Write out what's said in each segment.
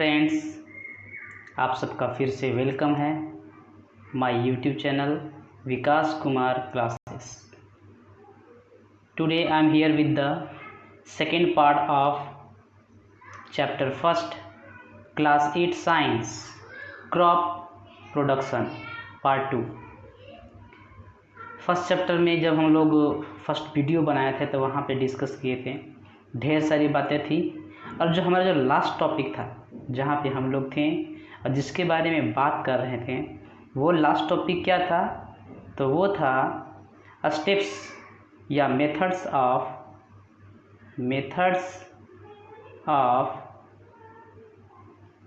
Friends, आप सबका फिर से वेलकम है my YouTube channel Vikas Kumar classes. Today I am here with the second part of chapter first class 8 science crop production part 2। First chapter में जब हम लोग फर्स्ट वीडियो बनाए थे तो वहाँ पे डिस्कस किए थे, ढेर सारी बातें थी। और जो हमारा जो लास्ट टॉपिक था जहाँ पे हम लोग थे और जिसके बारे में बात कर रहे थे, वो लास्ट टॉपिक क्या था? तो वो था स्टेप्स या मेथड्स ऑफ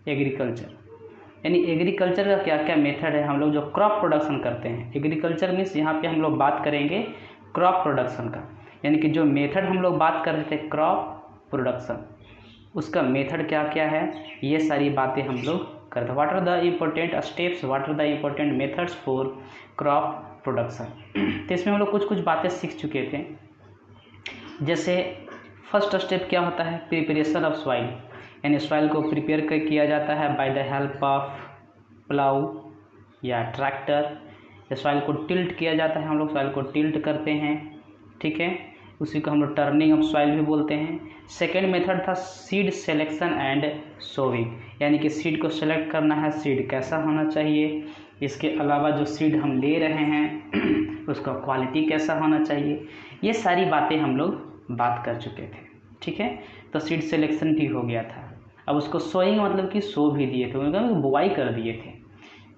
एग्रीकल्चर। यानी एग्रीकल्चर का क्या क्या मेथड है, हम लोग जो क्रॉप प्रोडक्शन करते हैं। एग्रीकल्चर मीन्स यहाँ पे हम लोग बात करेंगे क्रॉप प्रोडक्शन का, यानी कि जो मेथड हम लोग बात कर रहे थे क्रॉप प्रोडक्शन, उसका मेथड क्या क्या है, ये सारी बातें हम लोग करते हैं। What are the important steps, what are the important methods for crop production. तो इसमें हम लोग कुछ कुछ बातें सीख चुके थे। जैसे फर्स्ट स्टेप क्या होता है, प्रिपरेशन ऑफ सॉइल, यानी सॉइल को प्रिपेयर किया जाता है by the help of plough या ट्रैक्टर। सॉइल को टिल्ट किया जाता है, हम लोग सॉइल को टिल्ट करते हैं, ठीक है, उसी को हम लोग टर्निंग ऑफ सॉइल भी बोलते हैं। सेकेंड मेथड था सीड सिलेक्शन एंड सोविंग, यानी कि सीड को सेलेक्ट करना है, सीड कैसा होना चाहिए, इसके अलावा जो सीड हम ले रहे हैं उसका क्वालिटी कैसा होना चाहिए, ये सारी बातें हम लोग बात कर चुके थे, ठीक है। तो सीड सिलेक्शन भी हो गया था। अब उसको सोइंग मतलब कि सो भी दिए थे, उनको बुआई कर दिए थे,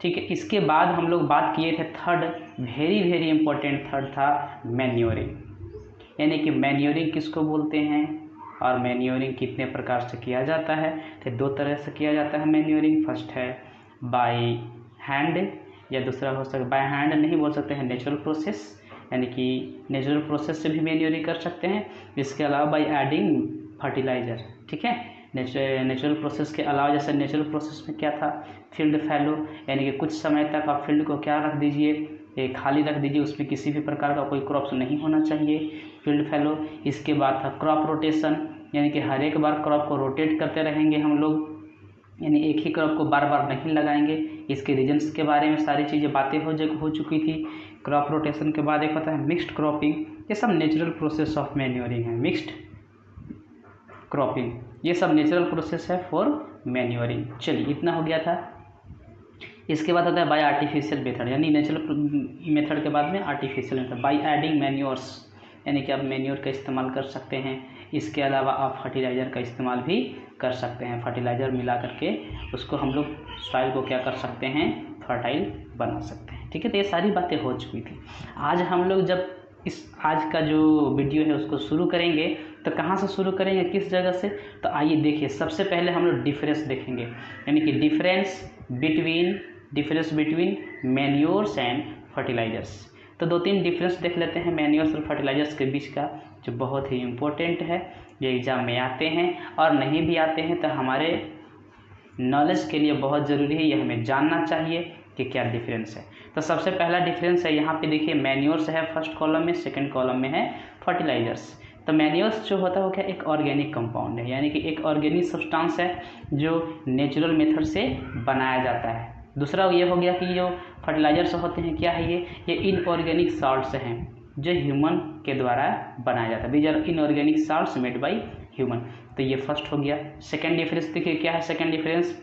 ठीक है। इसके बाद हम लोग बात किए थे थर्ड, वेरी इंपॉर्टेंट थर्ड था मैन्योरिंग, यानी कि मैन्योरिंग किसको बोलते हैं और मैन्योरिंग कितने प्रकार से किया जाता है। तो दो तरह से किया जाता है मैन्योरिंग। फर्स्ट है बाय हैंड या दूसरा हो सकता है बाय हैंड नहीं बोल सकते हैं, नेचुरल प्रोसेस, यानी कि नेचुरल प्रोसेस से भी मैन्योरिंग कर सकते हैं। इसके अलावा बाय एडिंग फर्टिलाइज़र, ठीक है। नेचुरल प्रोसेस के अलावा जैसे नेचुरल प्रोसेस में क्या था, फील्ड फैलो, यानी कि कुछ समय तक आप फील्ड को क्या रख दीजिए, खाली रख दीजिए, उसमें किसी भी प्रकार का कोई क्रॉप्स नहीं होना चाहिए, फील्ड फैलो। इसके बाद था क्रॉप रोटेशन, यानी कि हर एक बार क्रॉप को रोटेट करते रहेंगे हम लोग, यानी एक ही क्रॉप को बार बार नहीं लगाएंगे। इसके रीजन्स के बारे में सारी चीज़ें बातें हो चुकी थी। क्रॉप रोटेशन के बाद एक होता है मिक्स्ड क्रॉपिंग, ये सब नेचुरल प्रोसेस ऑफ मैन्योरिंग है। मिक्स्ड क्रॉपिंग ये सब नेचुरल प्रोसेस है फॉर मैन्योरिंग। चलिए इतना हो गया था। इसके बाद होता है बाय आर्टिफिशियल मेथड, यानी नेचुरल मेथड के बाद में artificial method by adding manures, यानी कि आप मैन्योर का इस्तेमाल कर सकते हैं। इसके अलावा आप फर्टिलाइज़र का इस्तेमाल भी कर सकते हैं, फर्टिलाइज़र मिला करके उसको हम लोग सॉइल को क्या कर सकते हैं, फर्टाइल बना सकते हैं, ठीक है। तो ये सारी बातें हो चुकी थी। आज हम लोग जब आज का जो वीडियो है उसको शुरू करेंगे तो कहाँ से शुरू करेंगे, किस जगह से? तो आइए देखिए, सबसे पहले हम लोग डिफरेंस देखेंगे, यानी कि difference between manures and fertilisers. तो दो तीन डिफरेंस देख लेते हैं मैन्योर्स और फर्टिलाइजर्स के बीच का, जो बहुत ही इम्पोर्टेंट है। ये एग्ज़ाम में आते हैं और नहीं भी आते हैं तो हमारे नॉलेज के लिए बहुत ज़रूरी है, ये हमें जानना चाहिए कि क्या डिफरेंस है। तो सबसे पहला डिफरेंस है, यहाँ पे देखिए मैन्योर्स है फर्स्ट कॉलम में, सेकंड कॉलम में है फर्टिलाइजर्स। तो मैन्योर्स जो होता है वो क्या, एक ऑर्गेनिक कंपाउंड है, यानी कि एक ऑर्गेनिक सब्सटेंस है जो नेचुरल मेथड से बनाया जाता है। दूसरा ये हो गया कि जो फर्टिलाइजर्स होते हैं क्या है, ये इनऑर्गेनिक साल्ट्स हैं जो ह्यूमन के द्वारा बनाया जाता है। These are inorganic salts made by human. तो ये फर्स्ट हो गया। सेकेंड डिफरेंस देखिए क्या है, सेकेंड डिफरेंस,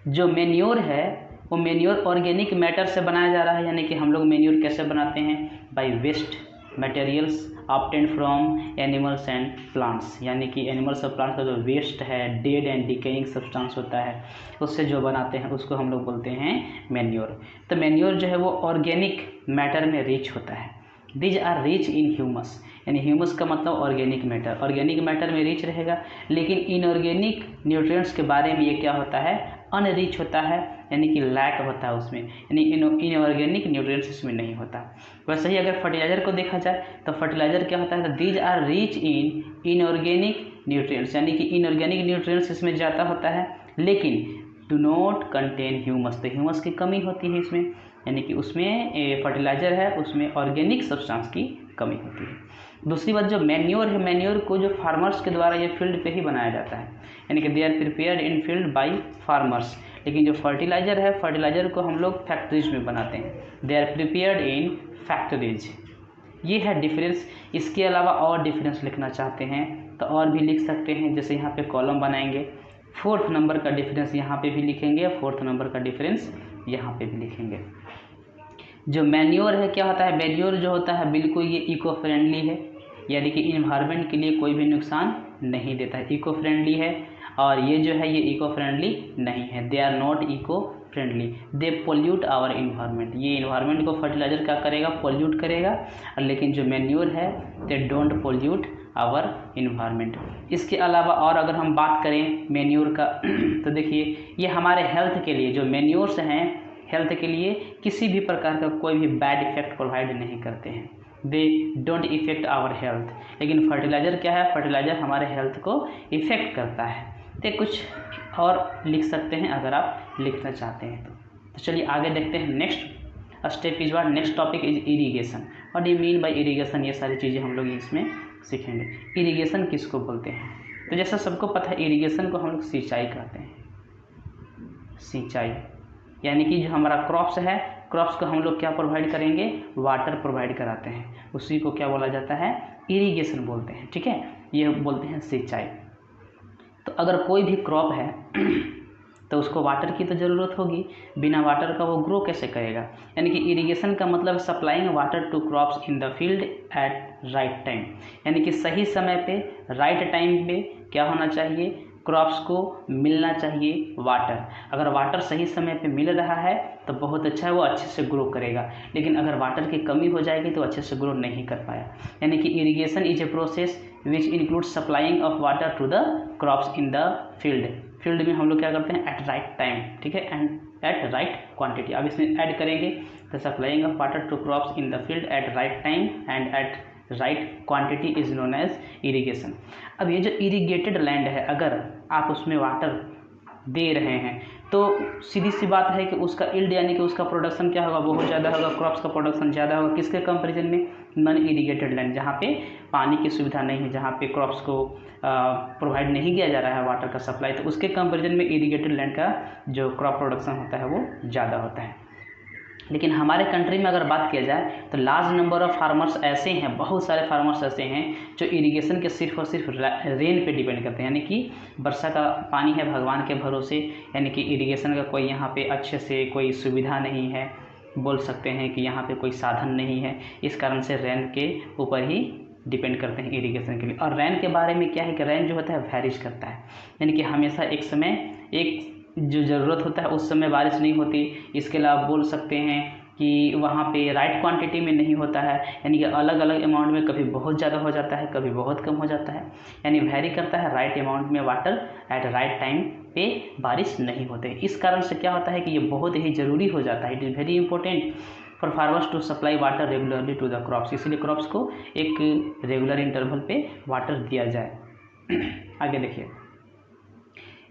जो मैन्योर है वो मैन्योर ऑर्गेनिक मैटर से बनाया जा रहा है, यानी कि हम लोग मैन्योर कैसे बनाते हैं, by waste materials obtained from animals and plants, यानी कि एनिमल्स और प्लांट्स का जो वेस्ट है, डेड एंड डिकेइंग सब्सटेंस होता है, उससे जो बनाते हैं उसको हम लोग बोलते हैं मैन्योर। तो मैन्योर जो है वो ऑर्गेनिक मैटर में रिच होता है। These are rich in humus, यानी ह्यूमस का मतलब ऑर्गेनिक मैटर में रिच रहेगा, लेकिन इनऑर्गेनिक न्यूट्रिएंट्स के बारे में ये क्या होता है, अनरिच होता है, यानी कि लैक होता है उसमें, यानी इनऑर्गेनिक न्यूट्रिएंट्स इसमें नहीं होता। वैसे ही अगर फर्टिलाइजर को देखा जाए तो फर्टिलाइजर क्या होता है, तो these are rich in inorganic nutrients, यानी कि इनऑर्गेनिक न्यूट्रिएंट्स इसमें ज़्यादा होता है, लेकिन डू नॉट कंटेन ह्यूमस, तो ह्यूमस की कमी होती है इसमें, यानी कि उसमें फर्टिलाइजर है उसमें ऑर्गेनिक सब्सटेंस की कमी होती है। दूसरी बात जो मैन्योर है, मैन्योर को जो फार्मर्स के द्वारा ये फील्ड पे ही बनाया जाता है, यानी कि they are prepared in field by farmers. लेकिन जो फर्टिलाइज़र है, फर्टिलाइज़र को हम लोग फैक्ट्रीज में बनाते हैं, they are prepared in factories. ये है डिफरेंस। इसके अलावा और डिफरेंस लिखना चाहते हैं तो और भी लिख सकते हैं, जैसे यहाँ पे कॉलम बनाएंगे, 4th नंबर का डिफरेंस यहाँ पे भी लिखेंगे, 4th नंबर का डिफरेंस यहाँ पे भी लिखेंगे। जो मैन्योर है क्या होता है, मैन्योर जो होता है बिल्कुल ये इको फ्रेंडली है, यानी कि इन्वायरमेंट के लिए कोई भी नुकसान नहीं देता है, इको फ्रेंडली है। और ये जो है ये इको फ्रेंडली नहीं है, they are not eco friendly, they pollute our environment. ये इन्वायरमेंट को फर्टिलाइज़र क्या करेगा, पोल्यूट करेगा। लेकिन जो मैन्योर है they don't pollute our environment. इसके अलावा और अगर हम बात करें मैन्योर का तो देखिए ये हमारे हेल्थ के लिए, जो मैन्योर्स हैं हेल्थ के लिए किसी भी प्रकार का कोई भी बैड इफेक्ट प्रोवाइड नहीं करते हैं, they don't effect our health. लेकिन फर्टिलाइज़र क्या है, फर्टिलाइज़र हमारे हेल्थ को इफेक्ट करता है। तो कुछ और लिख सकते हैं अगर आप लिखना चाहते हैं तो चलिए आगे देखते हैं। Next step is what, next topic is irrigation. What do mean by irrigation, ये सारी चीज़ें हम लोग इसमें सीखेंगे। इरिगेशन किसको बोलते हैं, तो जैसा सबको पता है इरिगेशन को हम लोग सिंचाई कहते हैं। सिंचाई यानी कि जो हमारा क्रॉप्स है, क्रॉप्स को हम लोग क्या प्रोवाइड करेंगे, वाटर प्रोवाइड कराते हैं, उसी को क्या बोला जाता है, इरिगेशन बोलते हैं। ठीक है, ये बोलते हैं सिंचाई। तो अगर कोई भी क्रॉप है तो उसको वाटर की तो ज़रूरत होगी, बिना वाटर का वो ग्रो कैसे करेगा। यानी कि इरिगेशन का मतलब supplying water to crops in the field at right time, यानी कि सही समय पे राइट टाइम पे क्या होना चाहिए, क्रॉप्स को मिलना चाहिए वाटर। अगर वाटर सही समय पे मिल रहा है तो बहुत अच्छा है, वो अच्छे से ग्रो करेगा। लेकिन अगर वाटर की कमी हो जाएगी तो अच्छे से ग्रो नहीं कर पाया। यानी कि irrigation is a process which include supplying of water to the crops in the field. Field में हम लोग क्या करते हैं, एट राइट टाइम, ठीक है, एंड एट राइट क्वांटिटी। अब इसमें ऐड करेंगे तो supplying of water to crops in the field at right time and at right quantity is known as irrigation. अब ये जो इरिगेटेड लैंड है, अगर आप उसमें वाटर दे रहे हैं तो सीधी सी बात है कि उसका इल्ड यानी कि उसका प्रोडक्शन क्या होगा, बहुत ज़्यादा होगा, क्रॉप्स का प्रोडक्शन ज़्यादा होगा। किसके कंपैरिजन में, नॉन इरिगेटेड लैंड, जहाँ पे पानी की सुविधा नहीं है, जहाँ पे क्रॉप्स को प्रोवाइड नहीं किया जा रहा है वाटर का सप्लाई, तो उसके कंपैरिजन में इरिगेटेड लैंड का जो क्रॉप प्रोडक्शन होता है वो ज़्यादा होता है। लेकिन हमारे कंट्री में अगर बात किया जाए तो लार्ज नंबर ऑफ फार्मर्स ऐसे हैं, बहुत सारे फार्मर्स ऐसे हैं जो इरिगेशन के सिर्फ और सिर्फ रेन पे डिपेंड करते हैं, यानी कि वर्षा का पानी है भगवान के भरोसे, यानी कि इरिगेशन का कोई यहाँ पे अच्छे से कोई सुविधा नहीं है, बोल सकते हैं कि यहाँ पे कोई साधन नहीं है। इस कारण से रेन के ऊपर ही डिपेंड करते हैं इरिगेशन के लिए। और रेन के बारे में क्या है कि रेन जो होता है वैरिज करता है, यानी कि हमेशा एक समय एक जो ज़रूरत होता है उस समय बारिश नहीं होती। इसके अलावा बोल सकते हैं कि वहाँ पे राइट क्वांटिटी में नहीं होता है, यानी कि अलग अलग अमाउंट में कभी बहुत ज़्यादा हो जाता है, कभी बहुत कम हो जाता है, यानी वैरी करता है। राइट अमाउंट में वाटर एट राइट टाइम पे बारिश नहीं होते। इस कारण से क्या होता है कि ये बहुत ही ज़रूरी हो जाता है, it is very important for farmers to supply water regularly to the crops. इसलिए क्रॉप्स को एक रेगुलर इंटरवल पे वाटर दिया जाए। आगे देखिए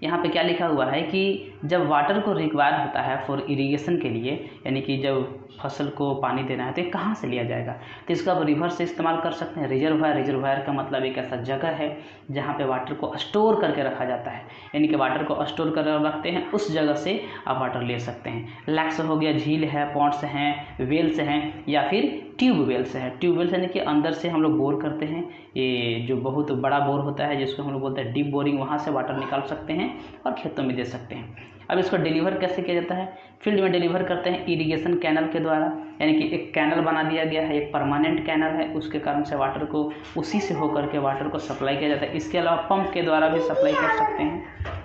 यहाँ पे क्या लिखा हुआ है कि जब वाटर को रिक्वायर्ड होता है फॉर इरिगेशन के लिए, यानी कि जब फसल को पानी देना है तो ये कहाँ से लिया जाएगा, तो इसका आप रिवर से इस्तेमाल कर सकते हैं। रिजर्वायर, रिजर्वायर का मतलब एक ऐसा जगह है जहाँ पे वाटर को स्टोर करके रखा जाता है, यानी कि वाटर को स्टोर कर रखते हैं, उस जगह से आप वाटर ले सकते हैं। लैक्स हो गया, झील है, पॉन्ड्स हैं, वेल्स हैं, या फिर ट्यूब वेल्स है। ट्यूब वेल्स यानी कि अंदर से हम लोग बोर करते हैं, ये जो बहुत बड़ा बोर होता है जिसको हम लोग बोलते हैं डीप बोरिंग, वहाँ से वाटर निकाल सकते हैं और खेतों में दे सकते हैं। अब इसको डिलीवर कैसे किया जाता है, फील्ड में डिलीवर करते हैं इरिगेशन कैनल के द्वारा, यानी कि एक कैनल बना दिया गया है, एक परमानेंट कैनल है, उसके कारण से वाटर को उसी से होकर के वाटर को सप्लाई किया जाता है। इसके अलावा पंप के द्वारा भी सप्लाई कर सकते हैं,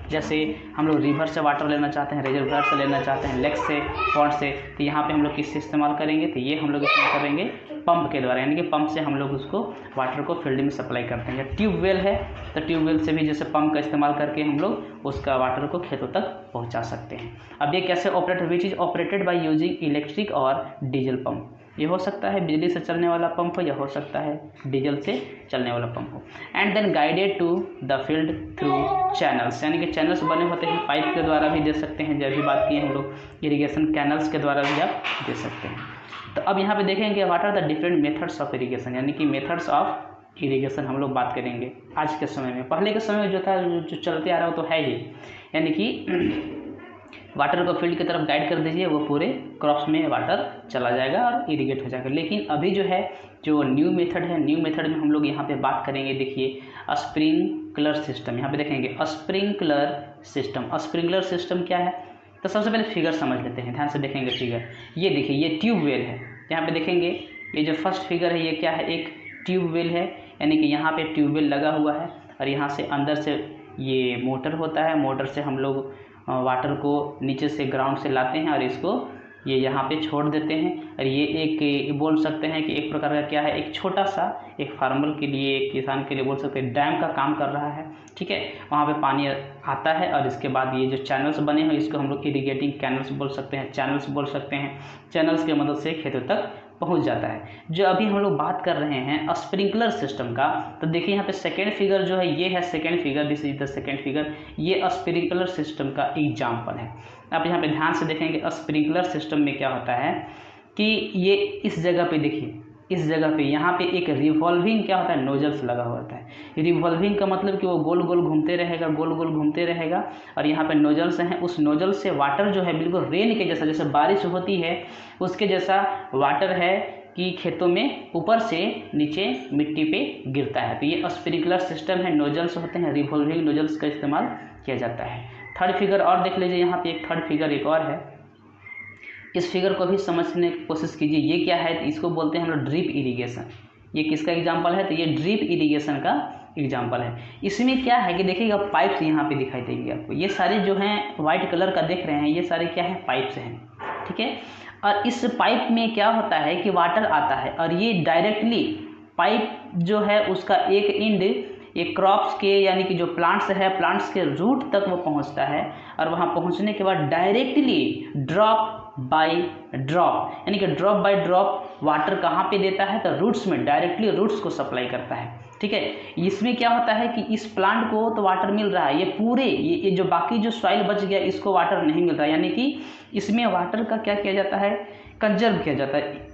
जैसे हम लोग रिवर से वाटर लेना चाहते हैं, रिजर्वायर से लेना चाहते हैं, लेक से, पॉन्ड से, तो यहाँ पे हम लोग किससे इस्तेमाल करेंगे, तो ये हम लोग इस्तेमाल करेंगे पंप के द्वारा, यानी कि पंप से हम लोग उसको वाटर को फील्ड में सप्लाई करते हैं। ट्यूबवेल है तो ट्यूबवेल से भी जैसे पंप का इस्तेमाल करके हम लोग उसका वाटर को खेतों तक पहुँचा सकते हैं। अब ये कैसे operate, which is operated by using electric और डीजल पंप। ये हो सकता है बिजली से चलने वाला पंप हो, या हो सकता है डीजल से चलने वाला पंप हो। And then guided to the field through channels, यानी कि चैनल्स बने होते हैं, पाइप के द्वारा भी दे सकते हैं, जब भी बात की हम लोग इरिगेशन कैनल्स के द्वारा भी आप दे सकते हैं। तो अब यहाँ पे देखेंगे what are the different methods of irrigation, यानी कि मेथड्स ऑफ इरिगेशन हम लोग बात करेंगे आज के समय में। पहले के समय में जो था, जो चलते आ रहा हो तो है ही, यानी कि वाटर को फील्ड की तरफ गाइड कर दीजिए, वो पूरे क्रॉप्स में वाटर चला जाएगा और इरिगेट हो जाएगा। लेकिन अभी जो है जो न्यू मेथड है, न्यू मेथड में हम लोग यहाँ पे बात करेंगे, देखिए स्प्रिंकलर सिस्टम। यहाँ पे देखेंगे स्प्रिंकलर सिस्टम। स्प्रिंकलर सिस्टम क्या है, तो सबसे पहले फिगर समझ लेते हैं, ध्यान से देखेंगे फिगर। ये देखिए ये ट्यूबवेल है, यहाँ पे देखेंगे ये जो फर्स्ट फिगर है ये क्या है, एक ट्यूबवेल है, यानी कि यहाँ पे ट्यूबवेल लगा हुआ है और यहाँ से अंदर से ये मोटर होता है। मोटर से हम लोग वाटर को नीचे से ग्राउंड से लाते हैं और इसको ये यहाँ पे छोड़ देते हैं। और ये एक बोल सकते हैं कि एक प्रकार का क्या है, एक छोटा सा एक फार्मर के लिए, एक किसान के लिए बोल सकते हैं डैम का काम कर रहा है। ठीक है, वहाँ पे पानी आता है और इसके बाद ये जो चैनल्स बने हैं इसको हम लोग इरिगेटिंग कैनल्स बोल सकते हैं, चैनल्स बोल सकते हैं। चैनल्स की मदद से खेतों तक पहुंच जाता है। जो अभी हम लोग बात कर रहे हैं स्प्रिंकलर सिस्टम का, तो देखिए यहाँ पे सेकेंड फिगर जो है ये है second figure, this is the second figure. ये स्प्रिंकलर सिस्टम का एग्जाम्पल है। आप यहाँ पे ध्यान से देखेंगे स्प्रिंकलर सिस्टम में क्या होता है कि ये इस जगह पे देखिए, इस जगह पे यहाँ पे एक रिवॉल्विंग क्या होता है, नोजल्स लगा हुआ होता है। रिवॉल्विंग का मतलब कि वो गोल गोल घूमते रहेगा, गोल गोल घूमते रहेगा और यहाँ पे नोजल्स हैं। उस नोजल से वाटर जो है बिल्कुल रेन के जैसा, जैसे बारिश होती है उसके जैसा वाटर है कि खेतों में ऊपर से नीचे मिट्टी पे गिरता है। तो ये स्प्रिंकलर सिस्टम है, नोजल्स होते हैं, रिवॉल्विंग नोजल्स का इस्तेमाल किया जाता है। थर्ड फिगर और देख लीजिए, यहाँ पे एक थर्ड फिगर एक और है, इस फिगर को भी समझने की कोशिश कीजिए। ये क्या है, तो इसको बोलते हैं हम लोग ड्रिप इरिगेशन। ये किसका एग्जाम्पल है, तो ये ड्रिप इरिगेशन का एग्जाम्पल है। इसमें क्या है कि देखिएगा पाइप्स यहाँ पे दिखाई देंगे आपको, ये सारे जो हैं व्हाइट कलर का देख रहे हैं, ये सारे क्या है, पाइप्स हैं। ठीक है, और इस पाइप में क्या होता है कि वाटर आता है और ये डायरेक्टली पाइप जो है उसका एक एंड एक क्रॉप्स के यानी कि जो प्लांट्स है, प्लांट्स के रूट तक वो पहुंचता है और वहां पहुंचने के बाद डायरेक्टली ड्रॉप बाय ड्रॉप, यानी कि ड्रॉप बाय ड्रॉप वाटर कहाँ पे देता है, तो रूट्स में, डायरेक्टली रूट्स को सप्लाई करता है। ठीक है, इसमें क्या होता है कि इस प्लांट को तो वाटर मिल रहा है, ये पूरे ये जो बाकी जो सॉइल बच गया इसको वाटर नहीं मिल रहा, यानी कि इसमें वाटर का क्या किया जाता है, कंजर्व किया जाता है,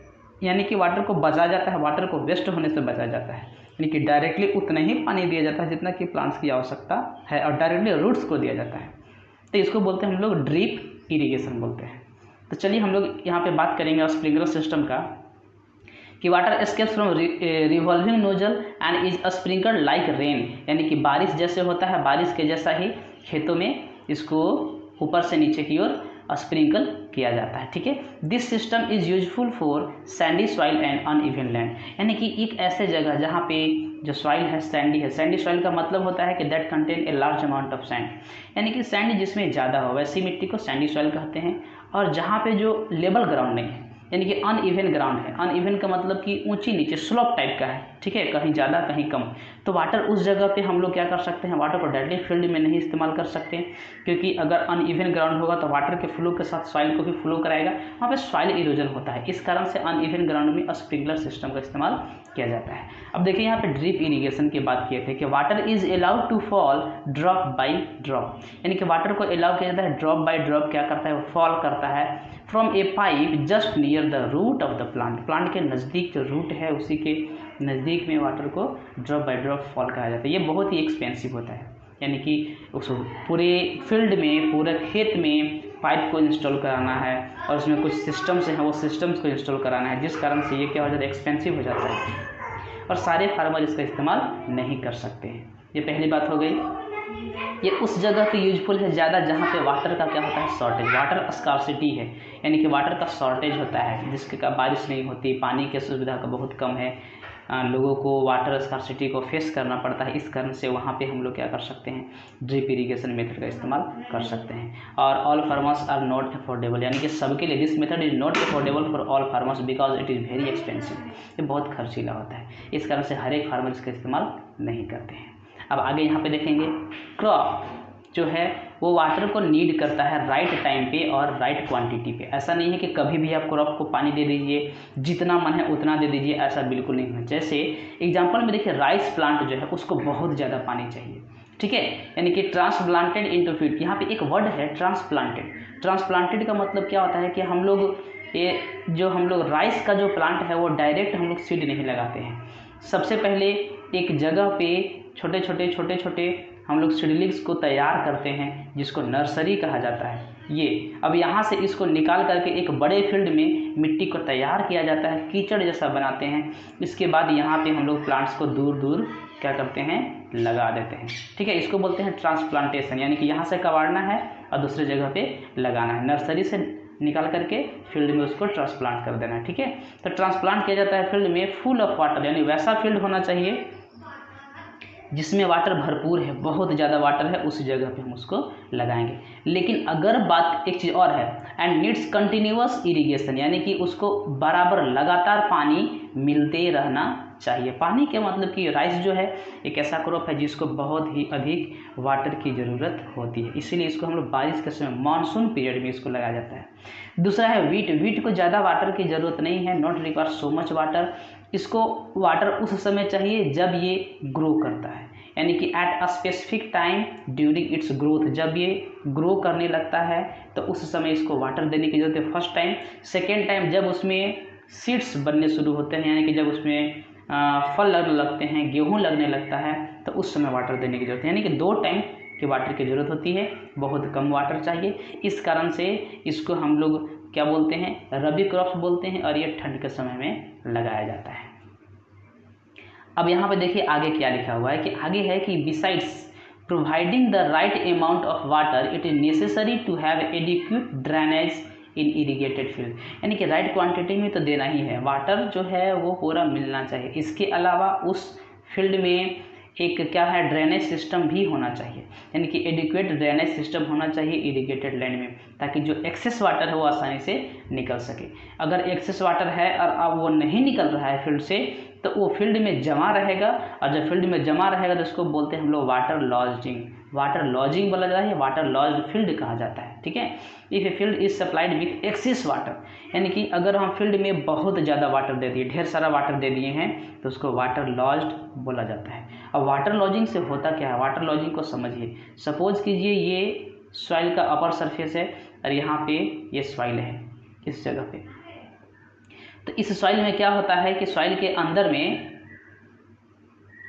यानी कि वाटर को बचा जाता है, वाटर को वेस्ट होने से बचा जाता है। यानी कि डायरेक्टली उतना ही पानी दिया जाता है जितना कि प्लांट्स की आवश्यकता है और डायरेक्टली रूट्स को दिया जाता है। तो इसको बोलते हैं हम लोग ड्रिप इरिगेशन बोलते हैं। तो चलिए हम लोग यहाँ पे बात करेंगे स्प्रिंकलर सिस्टम का कि water escapes from revolving nozzle and is sprinkled like rain, यानी कि बारिश जैसे होता है, बारिश के जैसा ही खेतों में इसको ऊपर से नीचे की ओर स्प्रिंकल किया जाता है। ठीक है, this system is useful for Sandy soil and uneven land, यानी कि एक ऐसे जगह जहाँ पे जो सॉइल है सैंडी है। सैंडी सॉइल का मतलब होता है कि that contain a large amount of sand, यानी कि सैंड जिसमें ज़्यादा हो वैसी मिट्टी को सैंडी सॉइल कहते हैं। और जहाँ पे जो लेवल ग्राउंड नहीं है, यानी कि अनइवन ग्राउंड है, अनइवन का मतलब कि ऊंची नीचे स्लोप टाइप का है। ठीक है, कहीं ज़्यादा कहीं कम, तो वाटर उस जगह पे हम लोग क्या कर सकते हैं, वाटर को डायरेक्टली फील्ड में नहीं इस्तेमाल कर सकते हैं, क्योंकि अगर अनइवन ग्राउंड होगा तो वाटर के फ्लो के साथ सॉइल को भी फ्लो कराएगा, वहाँ पे सॉइल इरोजन होता है। इस कारण से अनइवन ग्राउंड में स्प्रिंकलर सिस्टम का इस्तेमाल किया जाता है। अब देखिए यहाँ पे ड्रिप इरिगेशन की बात किए थे कि water is allowed to fall drop by drop, यानी कि वाटर को अलाउ किया जाता है ड्रॉप बाई ड्रॉप, क्या करता है, वो फॉल करता है from a pipe just near the root of the plant, plant के नज़दीक जो रूट है उसी के नज़दीक में वाटर को ड्रॉप बाय ड्रॉप फॉल कहा जाता है। ये बहुत ही एक्सपेंसिव होता है, यानी कि उस पूरे फील्ड में, पूरे खेत में पाइप को इंस्टॉल कराना है और उसमें कुछ सिस्टम्स हैं, वो सिस्टम्स को इंस्टॉल कराना है, जिस कारण से ये क्या हो जाता है, एक्सपेंसिव हो जाता है और सारे फार्मर इसका इस्तेमाल नहीं कर सकते हैं। ये पहली बात हो गई। ये उस जगह पे यूजफुल है ज़्यादा जहाँ पे वाटर का क्या होता है, शॉर्टेज, वाटर स्कार्सिटी है, यानी कि वाटर का शॉर्टेज होता है, जिसके का बारिश नहीं होती, पानी की सुविधा का बहुत कम है, लोगों को वाटर स्कार्सिटी को फेस करना पड़ता है। इस कारण से वहाँ पे हम लोग क्या कर सकते हैं, ड्रिप इरिगेशन मेथड का इस्तेमाल कर सकते हैं। और all farmers are not affordable, यानी कि सबके लिए this method is not affordable for all farmers because it is very expensive, ये बहुत खर्चीला होता है, इस कारण से हर एक फार्मर इसका इस्तेमाल नहीं करते हैं। अब आगे यहाँ पे देखेंगे, क्रॉप जो है वो वाटर को नीड करता है राइट टाइम पे और राइट क्वांटिटी पे। ऐसा नहीं है कि कभी भी आप क्रॉप को पानी दे दीजिए, जितना मन है उतना दे दीजिए, ऐसा बिल्कुल नहीं है। जैसे एग्जांपल में देखिए, राइस प्लांट जो है उसको बहुत ज़्यादा पानी चाहिए। ठीक है, यानी कि ट्रांसप्लांटेड इनटू फीड, यहाँ पे एक वर्ड है ट्रांसप्लांटेड। ट्रांसप्लांटेड का मतलब क्या होता है कि हम लोग राइस का जो प्लांट है वो डायरेक्ट हम लोग सीड नहीं लगाते हैं। सबसे पहले एक जगह पे छोटे छोटे हम लोग सीडलिंग्स को तैयार करते हैं जिसको नर्सरी कहा जाता है। ये अब यहाँ से इसको निकाल करके एक बड़े फील्ड में मिट्टी को तैयार किया जाता है, कीचड़ जैसा बनाते हैं। इसके बाद यहाँ पे हम लोग प्लांट्स को दूर दूर क्या करते हैं, लगा देते हैं। ठीक है, इसको बोलते हैं ट्रांसप्लांटेशन, यानी कि यहाँ से कबाड़ना है और दूसरे जगह पे लगाना है। नर्सरी से निकाल करके फील्ड में उसको ट्रांसप्लांट कर देना है। ठीक है, तो ट्रांसप्लांट किया जाता है फील्ड में फुल ऑफ वाटर, यानी वैसा फील्ड होना चाहिए जिसमें वाटर भरपूर है, बहुत ज़्यादा वाटर है, उस जगह पे हम उसको लगाएंगे। लेकिन अगर बात एक चीज़ और है, एंड नीड्स कंटिन्यूअस इरिगेशन, यानी कि उसको बराबर लगातार पानी मिलते रहना चाहिए। पानी के मतलब कि राइस जो है एक ऐसा क्रॉप है जिसको बहुत ही अधिक वाटर की ज़रूरत होती है, इसीलिए इसको हम लोग बारिश के समय मानसून पीरियड में इसको लगाया जाता है। दूसरा है वीट। वीट को ज़्यादा वाटर की ज़रूरत नहीं है, not require so much water. इसको वाटर उस समय चाहिए जब ये ग्रो करता है, यानी कि at a specific time during its growth, जब ये ग्रो करने लगता है तो उस समय इसको वाटर देने की जरूरत है, फर्स्ट टाइम। सेकेंड टाइम जब उसमें सीड्स बनने शुरू होते हैं, यानी कि जब उसमें फल लगने लगते हैं, गेहूँ लगने लगता है, तो उस समय वाटर देने की जरूरत है। यानी कि 2 टाइम की वाटर की ज़रूरत होती है, बहुत कम वाटर चाहिए। इस कारण से इसको हम लोग क्या बोलते हैं, रबी क्रॉप्स बोलते हैं, और ये ठंड के समय में लगाया जाता है। अब यहाँ पे देखिए आगे क्या लिखा हुआ है, कि आगे है कि besides providing the right amount of water it is necessary to have adequate drainage in irrigated field, यानी कि राइट क्वांटिटी में तो देना ही है, वाटर जो है वो पूरा मिलना चाहिए। इसके अलावा उस फील्ड में एक क्या है, ड्रेनेज सिस्टम भी होना चाहिए, यानी कि एडिक्वेट ड्रेनेज सिस्टम होना चाहिए इरिगेटेड लैंड में, ताकि जो एक्सेस वाटर है वो आसानी से निकल सके। अगर एक्सेस वाटर है और अब वो नहीं निकल रहा है फील्ड से, तो वो फील्ड में जमा रहेगा, और जब फील्ड में जमा रहेगा तो उसको बोलते हैं हम लोग वाटर लॉजिंग। वाटर लॉजिंग बोला जाता है, वाटर लॉज्ड फील्ड कहा जाता है। ठीक है, if a field is supplied with excess water, यानी कि अगर हम फील्ड में बहुत ज़्यादा वाटर दे दिए, ढेर सारा वाटर दे दिए हैं, तो उसको वाटर लॉज्ड बोला जाता है। अब वाटर लॉजिंग से होता क्या है, वाटर लॉजिंग को समझिए। सपोज कीजिए ये सॉइल का अपर सरफेस है और यहाँ पे ये सॉइल है इस जगह पे, तो इस सॉइल में क्या होता है कि सॉइल के अंदर में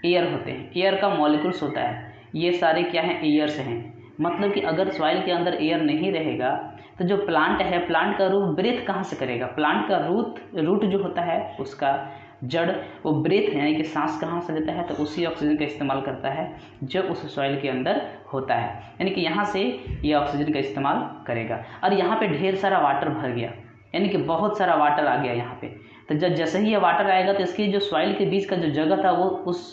एयर होते हैं, एयर का मॉलिक्यूल्स होता है, ये सारे क्या हैं, एयर्स हैं। मतलब कि अगर सॉइल के अंदर एयर नहीं रहेगा तो जो प्लांट है, प्लांट का रूट ब्रेथ कहाँ से करेगा, प्लांट का रूट जो होता है उसका जड़, वो ब्रेथ यानी कि सांस कहाँ से लेता है, तो उसी ऑक्सीजन का इस्तेमाल करता है जो उस सॉइल के अंदर होता है, यानी कि यहाँ से ये ऑक्सीजन का इस्तेमाल करेगा। और यहाँ पे ढेर सारा वाटर भर गया, यानी कि बहुत सारा वाटर आ गया यहाँ पे, तो जब जैसे ही ये वाटर आएगा तो इसकी जो सॉइल के बीच का जो जगह था वो उस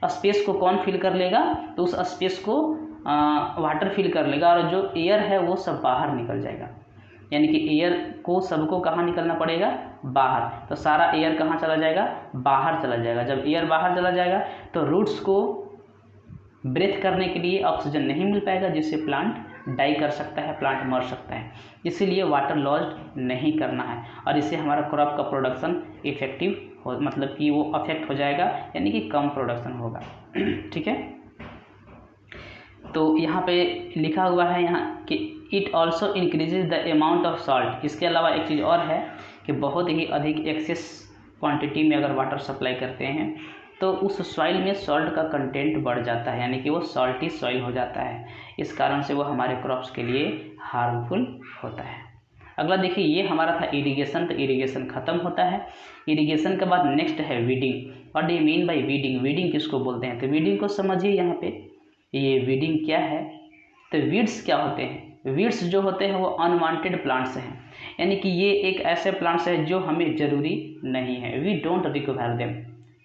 स्पेस को कौन फिल कर लेगा, तो उस स्पेस को वाटर फिल कर लेगा, और जो एयर है वो सब बाहर निकल जाएगा, यानी कि एयर को सबको कहाँ निकलना पड़ेगा, बाहर। तो सारा एयर कहाँ चला जाएगा, बाहर चला जाएगा। जब एयर बाहर चला जाएगा तो रूट्स को ब्रेथ करने के लिए ऑक्सीजन नहीं मिल पाएगा, जिससे प्लांट डाई कर सकता है, प्लांट मर सकता है। इसीलिए वाटर लॉस्ड नहीं करना है, और इससे हमारा क्रॉप का प्रोडक्शन इफेक्टिव हो, मतलब कि वो अफेक्ट हो जाएगा, यानी कि कम प्रोडक्शन होगा। ठीक है, तो यहाँ पे लिखा हुआ है यहाँ कि it also increases the amount of salt. इसके अलावा एक चीज़ और है कि बहुत ही अधिक एक्सेस क्वांटिटी में अगर वाटर सप्लाई करते हैं तो उस सॉइल में सॉल्ट का कंटेंट बढ़ जाता है, यानी कि वो सॉल्टी सॉइल हो जाता है। इस कारण से वो हमारे क्रॉप्स के लिए हार्मफुल होता है। अगला देखिए, ये हमारा था इरिगेशन, तो इरिगेशन खत्म होता है। इरिगेशन के बाद नेक्स्ट है weeding. What do you mean by weeding, weeding किसको बोलते हैं, तो वीडिंग को समझिए। यहाँ पे ये वीडिंग क्या है, तो वीड्स क्या होते हैं, वीड्स जो होते हैं वो अनवांटेड प्लांट्स हैं, यानी कि ये एक ऐसे प्लांट्स हैं जो हमें ज़रूरी नहीं है, वी डोंट रिक्वायर देम।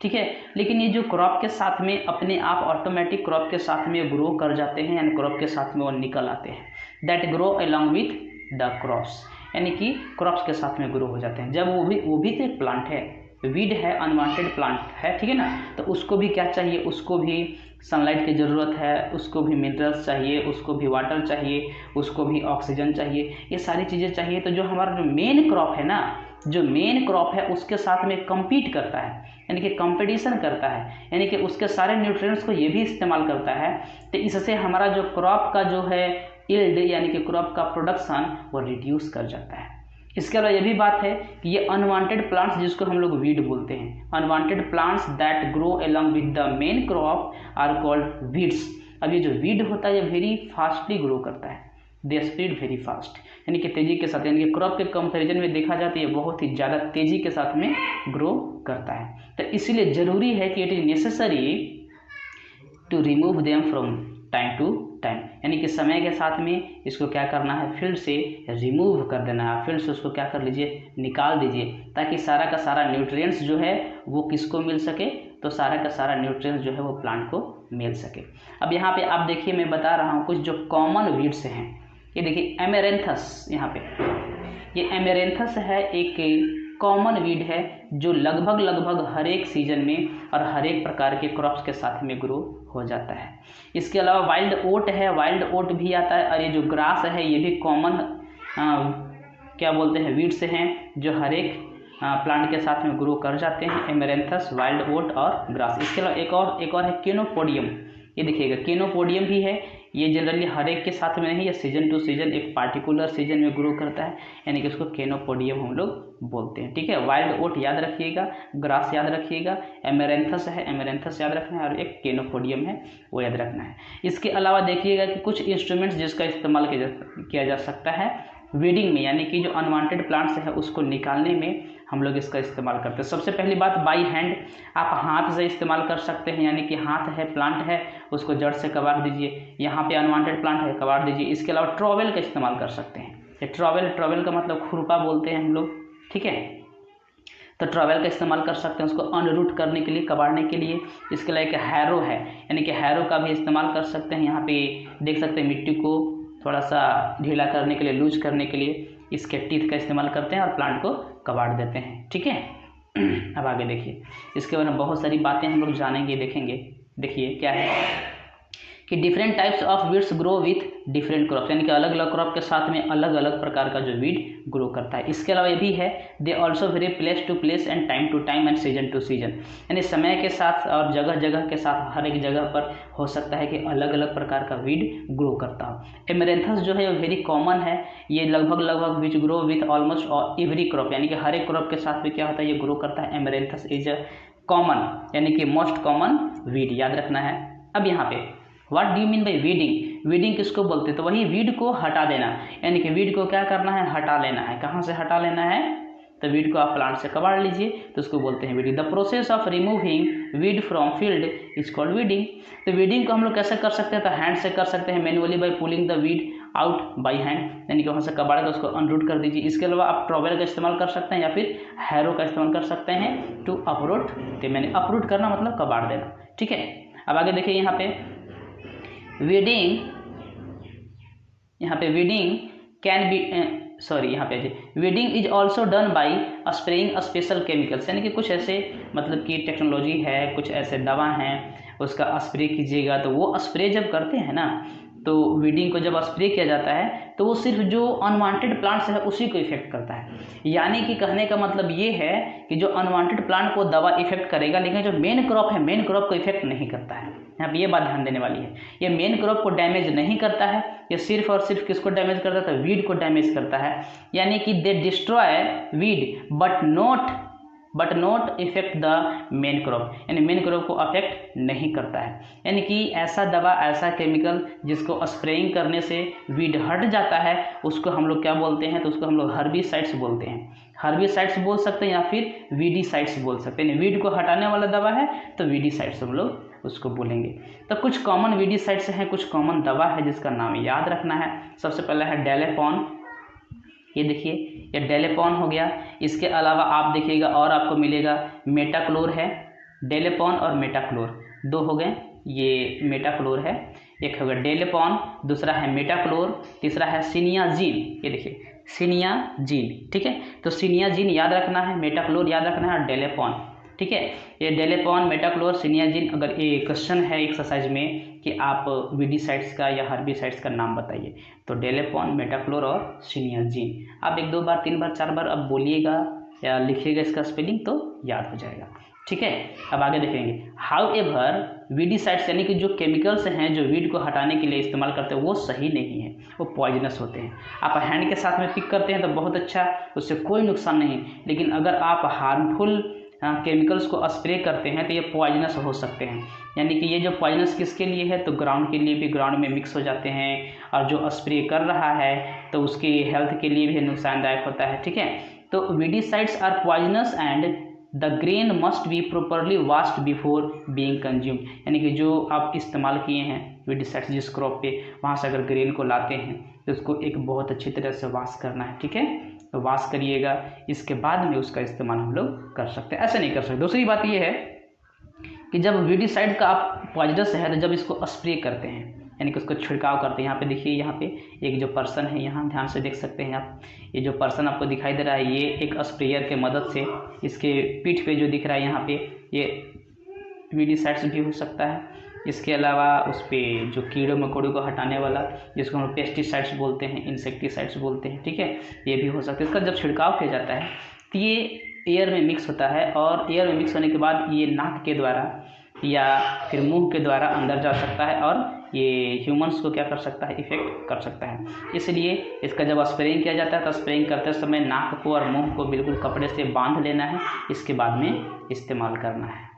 ठीक है, लेकिन ये जो क्रॉप के साथ में अपने आप ऑटोमेटिक क्रॉप के साथ में ग्रो कर जाते हैं, यानी क्रॉप के साथ में वो निकल आते हैं, that grow along with the crops, यानी कि क्रॉप्स के साथ में ग्रो हो जाते हैं। जब वो भी तो एक प्लांट है, वीड है, अनवांटेड प्लांट है, ठीक है ना, तो उसको भी क्या चाहिए, उसको भी सनलाइट की ज़रूरत है, उसको भी मिनरल्स चाहिए, उसको भी वाटर चाहिए, उसको भी ऑक्सीजन चाहिए, ये सारी चीज़ें चाहिए। तो जो हमारा जो मेन क्रॉप है ना, जो मेन क्रॉप है उसके साथ में कम्पीट करता है, यानी कि कंपटीशन करता है, यानी कि उसके सारे न्यूट्रिएंट्स को ये भी इस्तेमाल करता है। तो इससे हमारा जो क्रॉप का जो है यील्ड, यानी कि क्रॉप का प्रोडक्शन वो रिड्यूस कर जाता है। इसके अलावा ये भी बात है कि ये अनवांटेड प्लांट्स जिसको हम लोग वीड बोलते हैं, unwanted plants that grow along with the main crop are called weeds. अब ये जो वीड होता है ये वेरी फास्टली ग्रो करता है, दे स्प्रेड वेरी फास्ट, यानी कि तेजी के साथ, यानी कि क्रॉप के कंपैरिजन में देखा जाता है ये बहुत ही ज़्यादा तेजी के साथ में ग्रो करता है। तो इसीलिए ज़रूरी है कि it is necessary to remove them from time to time, यानी कि समय के साथ में इसको क्या करना है, फील्ड से रिमूव कर देना है, फील्ड से उसको क्या कर लीजिए, निकाल दीजिए, ताकि सारा का सारा न्यूट्रिएंट्स जो है वो किसको मिल सके, तो सारा का सारा न्यूट्रिएंट्स जो है वो प्लांट को मिल सके। अब यहाँ पे आप देखिए मैं बता रहा हूँ कुछ जो कॉमन वीड्स हैं। ये देखिए एमेरेंथस, यहाँ पे ये एमेरेंथस है, एक कॉमन वीड है जो लगभग हर एक सीजन में और हर एक प्रकार के क्रॉप्स के साथ में ग्रो हो जाता है। इसके अलावा वाइल्ड ओट है, वाइल्ड ओट भी आता है, और ये जो ग्रास है ये भी कॉमन क्या बोलते हैं वीड्स हैं जो हर एक प्लांट के साथ में ग्रो कर जाते हैं, एमेरेंथस, वाइल्ड ओट और ग्रास। इसके अलावा एक और है केनोपोडियम, ये देखिएगा केनोपोडियम भी है, ये जनरली हर एक के साथ में नहीं, ये सीजन टू सीजन एक पार्टिकुलर सीजन में ग्रो करता है, यानी कि उसको केनोपोडियम हम लोग बोलते हैं। ठीक है, वाइल्ड ओट याद रखिएगा, ग्रास याद रखिएगा, एमेरेंथस है, एमेरेंथस याद रखना है, और एक केनोपोडियम है वो याद रखना है। इसके अलावा देखिएगा कि कुछ इंस्ट्रूमेंट्स जिसका इस्तेमाल किया जा सकता है वीडिंग में, यानी कि जो अनवांटेड प्लांट्स है उसको निकालने में हम लोग इसका इस्तेमाल करते हैं। सबसे पहली बात बाई हैंड, आप हाथ से इस्तेमाल कर सकते हैं, यानी कि हाथ है, प्लांट है, उसको जड़ से कबाड़ दीजिए, यहाँ पे अनवांटेड प्लांट है कबाड़ दीजिए। इसके अलावा ट्रॉवेल का इस्तेमाल कर सकते हैं, ये ट्रॉवेल का मतलब खुरपा बोलते हैं हम लोग, ठीक है, तो ट्रॉवेल का इस्तेमाल कर सकते हैं उसको अनरूट करने के लिए, कबाड़ने के लिए। इसके अलावा एक हैरो है, यानी कि हैरो का भी इस्तेमाल कर सकते हैं, यहाँ पे देख सकते हैं मिट्टी को थोड़ा सा ढीला करने के लिए, लूज करने के लिए इसके टीथ का इस्तेमाल करते हैं और प्लांट को कबाड़ देते हैं। ठीक है, अब आगे देखिए, इसके बारे में बहुत सारी बातें हम लोग जानेंगे, देखेंगे। देखिए क्या है कि different types of weeds grow with different crops, यानी कि अलग अलग क्रॉप के साथ में अलग अलग प्रकार का जो वीड ग्रो करता है। इसके अलावा ये भी है they also vary place to place and time to time and season to season, यानी समय के साथ और जगह जगह के साथ हर एक जगह पर हो सकता है कि अलग अलग प्रकार का वीड ग्रो करता हो। एमेरेंथस जो है वेरी कॉमन है, ये लगभग which grow with almost every crop, यानी कि हर एक क्रॉप के साथ में क्या होता है ये ग्रो करता है। एमेरेंथस इज अ कॉमन, यानी कि मोस्ट कॉमन वीड, याद रखना है। अब यहाँ पे what do you mean by weeding, weeding किसको बोलते हैं, तो वही वीड को हटा देना, यानी कि वीड को क्या करना है, हटा लेना है। कहाँ से हटा लेना है, तो वीड को आप प्लांट से कबाड़ लीजिए तो उसको बोलते हैं weeding. The process of removing weed from field is called weeding. तो वीडिंग को हम लोग कैसे कर सकते हैं, तो हैंड से कर सकते हैं, manually by pulling the weed out by hand, यानी कि वहाँ से कबाड़ कर उसको अनरूट कर दीजिए। इसके अलावा आप ट्रॉवेल का इस्तेमाल कर सकते हैं या फिर हैरो का इस्तेमाल कर सकते हैं टू अपरूट, तो मैंने अपरूट करना मतलब कबाड़ देना। ठीक है, अब आगे देखिए यहाँ पे वीडिंग, यहाँ पे वीडिंग कैन बी यहाँ पे weeding is also done by spraying special chemicals, यानी कि कुछ ऐसे मतलब कि टेक्नोलॉजी है, कुछ ऐसे दवा हैं उसका स्प्रे कीजिएगा, तो वो स्प्रे जब करते हैं ना, तो वीडिंग को जब स्प्रे किया जाता है तो वो सिर्फ जो अनवांटेड प्लांट्स है उसी को इफेक्ट करता है। यानी कि कहने का मतलब ये है कि जो अनवांटेड प्लांट को दवा इफेक्ट करेगा, लेकिन जो मेन क्रॉप है मेन क्रॉप को इफेक्ट नहीं करता है। यहाँ पे ये बात ध्यान देने वाली है, ये मेन क्रॉप को डैमेज नहीं करता है, ये सिर्फ और सिर्फ किसको डैमेज करता है, वीड को डैमेज करता है। यानी कि दे destroy weed but not effect the main crop, यानी मेन क्रॉप को अफेक्ट नहीं करता है। यानी कि ऐसा दवा, ऐसा केमिकल जिसको स्प्रेइंग करने से वीड हट जाता है उसको हम लोग क्या बोलते हैं, तो उसको हम लोग हर्बिसाइड्स बोलते हैं। हर्बिसाइड्स बोल सकते हैं या फिर वीडीसाइड्स बोल सकते हैं। वीड को हटाने वाला दवा है तो वीडीसाइड्स हम लोग उसको बोलेंगे। तो कुछ कॉमन वीडीसाइड्स हैं, कुछ कॉमन दवा है जिसका नाम याद रखना है। सबसे पहला है डेलेपॉन, ये देखिए ये डेलेपॉन हो गया। इसके अलावा आप देखिएगा और आपको मिलेगा मेटाक्लोर है, डेलेपॉन और मेटाक्लोर दो हो गए, ये मेटाक्लोर है, एक हो गया डेलेपॉन, दूसरा है मेटाक्लोर, तीसरा है सिनियाजीन, ये देखिए सिनियाजीन। ठीक है, तो सिनियाजीन याद रखना है, मेटाक्लोर याद रखना है और डेलेपॉन। ठीक है, ये डेलेपॉन, मेटाक्लोर, सिनियाजीन। अगर ये क्वेश्चन है एक्सरसाइज में कि आप वीडीसाइड्स का या हर्बिसाइड्स का नाम बताइए, तो डेलेपॉन, मेटाक्लोर और सिनियाजीन आप 1 2 बार 3 बार 4 बार अब बोलिएगा या लिखिएगा इसका स्पेलिंग तो याद हो जाएगा। ठीक है। अब आगे देखेंगे, हाउ एवर वीडिसाइड्स यानी कि जो केमिकल्स हैं जो वीड को हटाने के लिए इस्तेमाल करते हैं वो सही नहीं है, वो पॉइजनस होते हैं। आप हैंड के साथ में पिक करते हैं तो बहुत अच्छा, उससे कोई नुकसान नहीं, लेकिन अगर आप हार्मफुल केमिकल्स को स्प्रे करते हैं तो ये पॉइजनस हो सकते हैं। यानी कि ये जो पॉइजनस किसके लिए है, तो ग्राउंड के लिए भी, ग्राउंड में मिक्स हो जाते हैं, और जो स्प्रे कर रहा है तो उसकी हेल्थ के लिए भी नुकसानदायक होता है, ठीक है। तो weedicides are poisonous and the grain must be properly washed before being consumed, यानी कि जो आप इस्तेमाल किए हैं वीडिसाइड्स जिस क्रॉप पे, वहाँ से अगर ग्रेन को लाते हैं तो उसको एक बहुत अच्छी तरह से वॉश करना है, ठीक है। तो वॉश करिएगा, इसके बाद में उसका इस्तेमाल हम लोग कर सकते हैं, ऐसे नहीं कर सकते। दूसरी बात ये है कि जब वीडिसाइड का आप पॉइजनस है तो जब इसको स्प्रे करते हैं यानी कि उसको छिड़काव करते हैं, यहाँ पे देखिए, यहाँ पे एक जो पर्सन है, यहाँ ध्यान से देख सकते हैं आप, ये जो पर्सन आपको दिखाई दे रहा है ये एक स्प्रेयर के मदद से इसके पीठ पे जो दिख रहा है यहाँ पे ये वीडिसाइड्स भी हो सकता है। इसके अलावा उस पर जो कीड़े मकोड़ों को हटाने वाला जिसको हम पेस्टिसाइड्स बोलते हैं, इंसेक्टिसाइड्स बोलते हैं, ठीक है, ये भी हो सकता है। इसका जब छिड़काव किया जाता है तो ये एयर में मिक्स होता है, और एयर में मिक्स होने के बाद ये नाक के द्वारा या फिर मुंह के द्वारा अंदर जा सकता है और ये ह्यूमंस को क्या कर सकता है, इफेक्ट कर सकता है। इसलिए इसका जब स्प्रेइंग किया जाता है तो स्प्रेइंग करते समय नाक को और मुंह को बिल्कुल कपड़े से बांध लेना है, इसके बाद में इस्तेमाल करना है।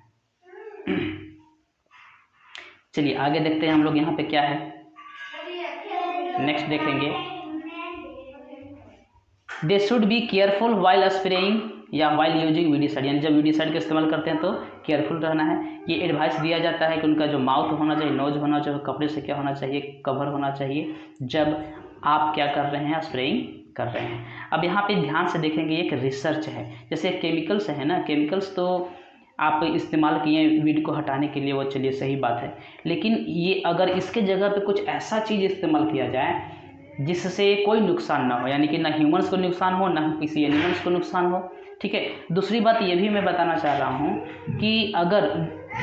चलिए आगे देखते हैं हम लोग यहाँ पे क्या है, नेक्स्ट देखेंगे। They should be careful while spraying या वाइल यूजिंग वीडिसाइड, यानी जब वीडिसाइड का इस्तेमाल करते हैं तो केयरफुल रहना है। ये एडवाइस दिया जाता है कि उनका जो माउथ होना चाहिए, नोज होना चाहिए, कपड़े से क्या होना चाहिए, कवर होना चाहिए जब आप क्या कर रहे हैं, स्प्रेइंग कर रहे हैं। अब यहाँ पे ध्यान से देखेंगे, एक रिसर्च है, जैसे केमिकल्स है ना, केमिकल्स तो आप इस्तेमाल किए वीड को हटाने के लिए, वो चलिए सही बात है, लेकिन ये अगर इसके जगह पे कुछ ऐसा चीज़ इस्तेमाल किया जाए जिससे कोई नुकसान ना हो, यानी कि ना ह्यूमंस को नुकसान हो ना किसी एनिमल्स को नुकसान हो, ठीक है। दूसरी बात ये भी मैं बताना चाह रहा हूँ कि अगर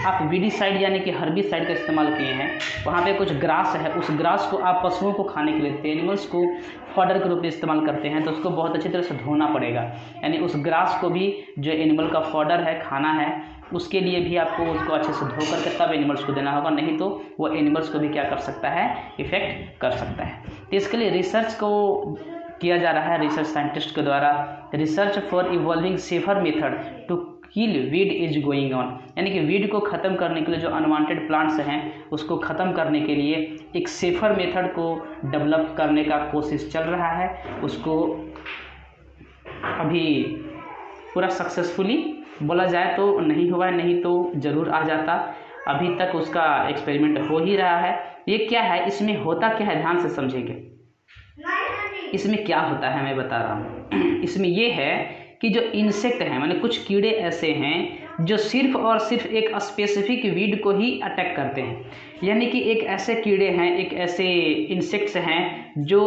आप वीडिसाइड यानी कि हर्बिसाइड का इस्तेमाल किए हैं, वहाँ पे कुछ ग्रास है, उस ग्रास को आप पशुओं को खाने के लिए, एनिमल्स को फॉडर के रूप में इस्तेमाल करते हैं, तो उसको बहुत अच्छी तरह से धोना पड़ेगा। यानी उस ग्रास को भी जो एनिमल का फॉडर है, खाना है, उसके लिए भी आपको उसको अच्छे से धो करके तब एनिमल्स को देना होगा, नहीं तो वो एनिमल्स को भी क्या कर सकता है, इफेक्ट कर सकता है। तो इसके लिए रिसर्च को किया जा रहा है, रिसर्च साइंटिस्ट के द्वारा research for evolving safer method to kill weed is going on, यानी कि वीड को ख़त्म करने के लिए जो अनवांटेड प्लांट्स हैं उसको ख़त्म करने के लिए एक सेफर मेथड को डेवलप करने का कोशिश चल रहा है। उसको अभी पूरा सक्सेसफुली बोला जाए तो नहीं हुआ है, नहीं तो ज़रूर आ जाता। अभी तक उसका एक्सपेरिमेंट हो ही रहा है। ये क्या है, इसमें होता क्या है, ध्यान से समझेंगे। इसमें क्या होता है मैं बता रहा हूँ। इसमें ये है कि जो इंसेक्ट हैं, माने कुछ कीड़े ऐसे हैं जो सिर्फ और सिर्फ एक स्पेसिफिक वीड को ही अटैक करते हैं, यानी कि एक ऐसे कीड़े हैं, एक ऐसे इंसेक्ट्स हैं जो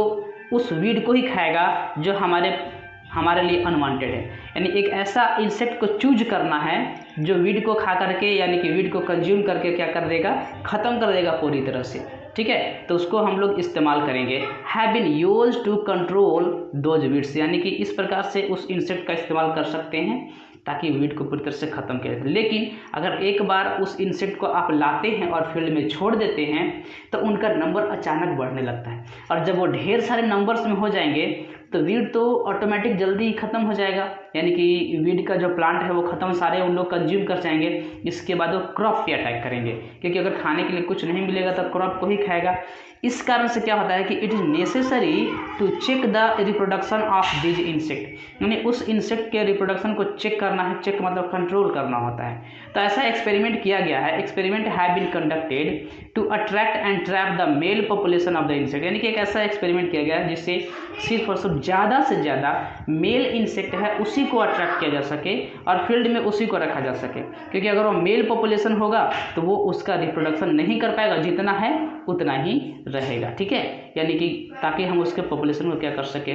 उस वीड को ही खाएगा जो हमारे लिए अनवांटेड है। यानी एक ऐसा इंसेक्ट को चूज करना है जो वीड को खा करके, यानी कि वीड को कंज्यूम करके क्या कर देगा, ख़त्म कर देगा पूरी तरह से, ठीक है। तो उसको हम लोग इस्तेमाल करेंगे। Have been used to control those weeds, यानी कि इस प्रकार से उस इंसेक्ट का इस्तेमाल कर सकते हैं ताकि वीड को पूरी तरह से ख़त्म किया जाए। लेकिन अगर एक बार उस इंसेक्ट को आप लाते हैं और फील्ड में छोड़ देते हैं तो उनका नंबर अचानक बढ़ने लगता है, और जब वो ढेर सारे नंबर्स में हो जाएंगे तो वीड तो ऑटोमेटिक जल्दी ही ख़त्म हो जाएगा, यानी कि वीड का जो प्लांट है वो ख़त्म, सारे उन लोग कंज्यूम कर जाएंगे। इसके बाद वो क्रॉप पे अटैक करेंगे, क्योंकि अगर खाने के लिए कुछ नहीं मिलेगा तो क्रॉप को ही खाएगा। इस कारण से क्या होता है कि it is necessary to check the reproduction of these insect, यानी उस इंसेक्ट के रिप्रोडक्शन को चेक करना है। चेक मतलब कंट्रोल करना होता है। तो ऐसा एक्सपेरिमेंट किया गया है। Experiment have been conducted to attract and trap the male population of the insect, यानी कि एक ऐसा एक्सपेरिमेंट किया गया है जिससे सिर्फ और सिर्फ ज़्यादा से ज़्यादा मेल इंसेक्ट है उसी को अट्रैक्ट किया जा सके और फील्ड में उसी को रखा जा सके, क्योंकि अगर वो मेल पॉपुलेशन होगा तो वो उसका रिप्रोडक्शन नहीं कर पाएगा, जितना है उतना ही रहेगा, ठीक है। यानी कि ताकि हम उसके पॉपुलेशन को क्या कर सके,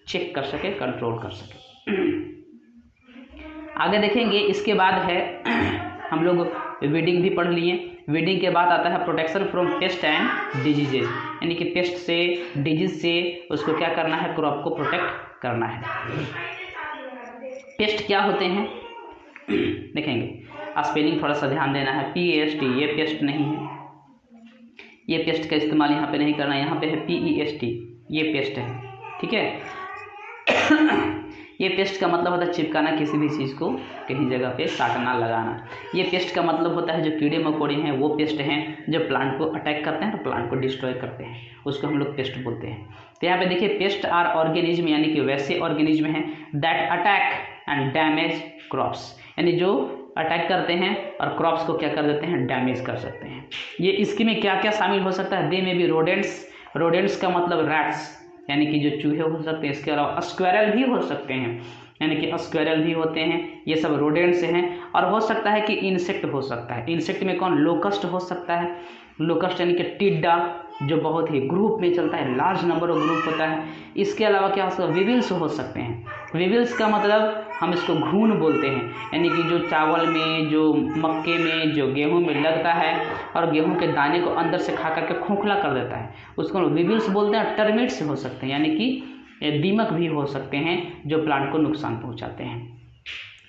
चेक कर सके, कंट्रोल कर सके। आगे देखेंगे, इसके बाद है हम लोग वीडिंग भी पढ़ लिए। वीडिंग के बाद आता है protection from paste and diseases, यानी कि पेस्ट से, डिजीज से उसको क्या करना है, क्रॉप को प्रोटेक्ट करना है। पेस्ट क्या होते हैं देखेंगे। स्पेलिंग थोड़ा सा ध्यान देना है, PAST, ये पेस्ट नहीं है, ये पेस्ट का इस्तेमाल यहाँ पे नहीं करना, यहाँ पे है PEST, ये पेस्ट है, ठीक है। ये पेस्ट का मतलब होता है चिपकाना, किसी भी चीज़ को कहीं जगह पे काटना, लगाना। ये पेस्ट का मतलब होता है जो कीड़े मकोड़े हैं वो पेस्ट हैं, जो प्लांट को अटैक करते हैं, तो प्लांट को डिस्ट्रॉय करते हैं, उसको हम लोग पेस्ट बोलते हैं। तो यहाँ पे देखिए पेस्ट आर ऑर्गेनिज्म, यानी कि वैसे ऑर्गेनिज्म हैं that attack and damage crops, यानी जो अटैक करते हैं और क्रॉप्स को क्या कर देते हैं, डैमेज कर सकते हैं। ये इसके में क्या क्या शामिल हो सकता है, दे में भी रोडेंट्स, रोडेंट्स का मतलब रैट्स, यानी कि जो चूहे हो सकते हैं, इसके अलावा स्क्वेरल भी हो सकते हैं, यानी कि स्क्वेरल भी होते हैं, ये सब रोडेंट्स हैं। और हो सकता है कि इंसेक्ट हो सकता है, इंसेक्ट में कौन, लोकस्ट हो सकता है, लोकस्ट यानी कि टिड्डा, जो बहुत ही ग्रुप में चलता है, लार्ज नंबर ऑफ ग्रुप होता है। इसके अलावा क्या हो सकता है, विविल्स हो सकते हैं, विविल्स का मतलब हम इसको घून बोलते हैं, यानी कि जो चावल में, जो मक्के में, जो गेहूं में लगता है और गेहूं के दाने को अंदर से खा करके खोखला कर देता है, उसको विविल्स बोलते हैं। टर्मिट्स हो सकते हैं, यानी कि दीमक भी हो सकते हैं जो प्लांट को नुकसान पहुंचाते हैं।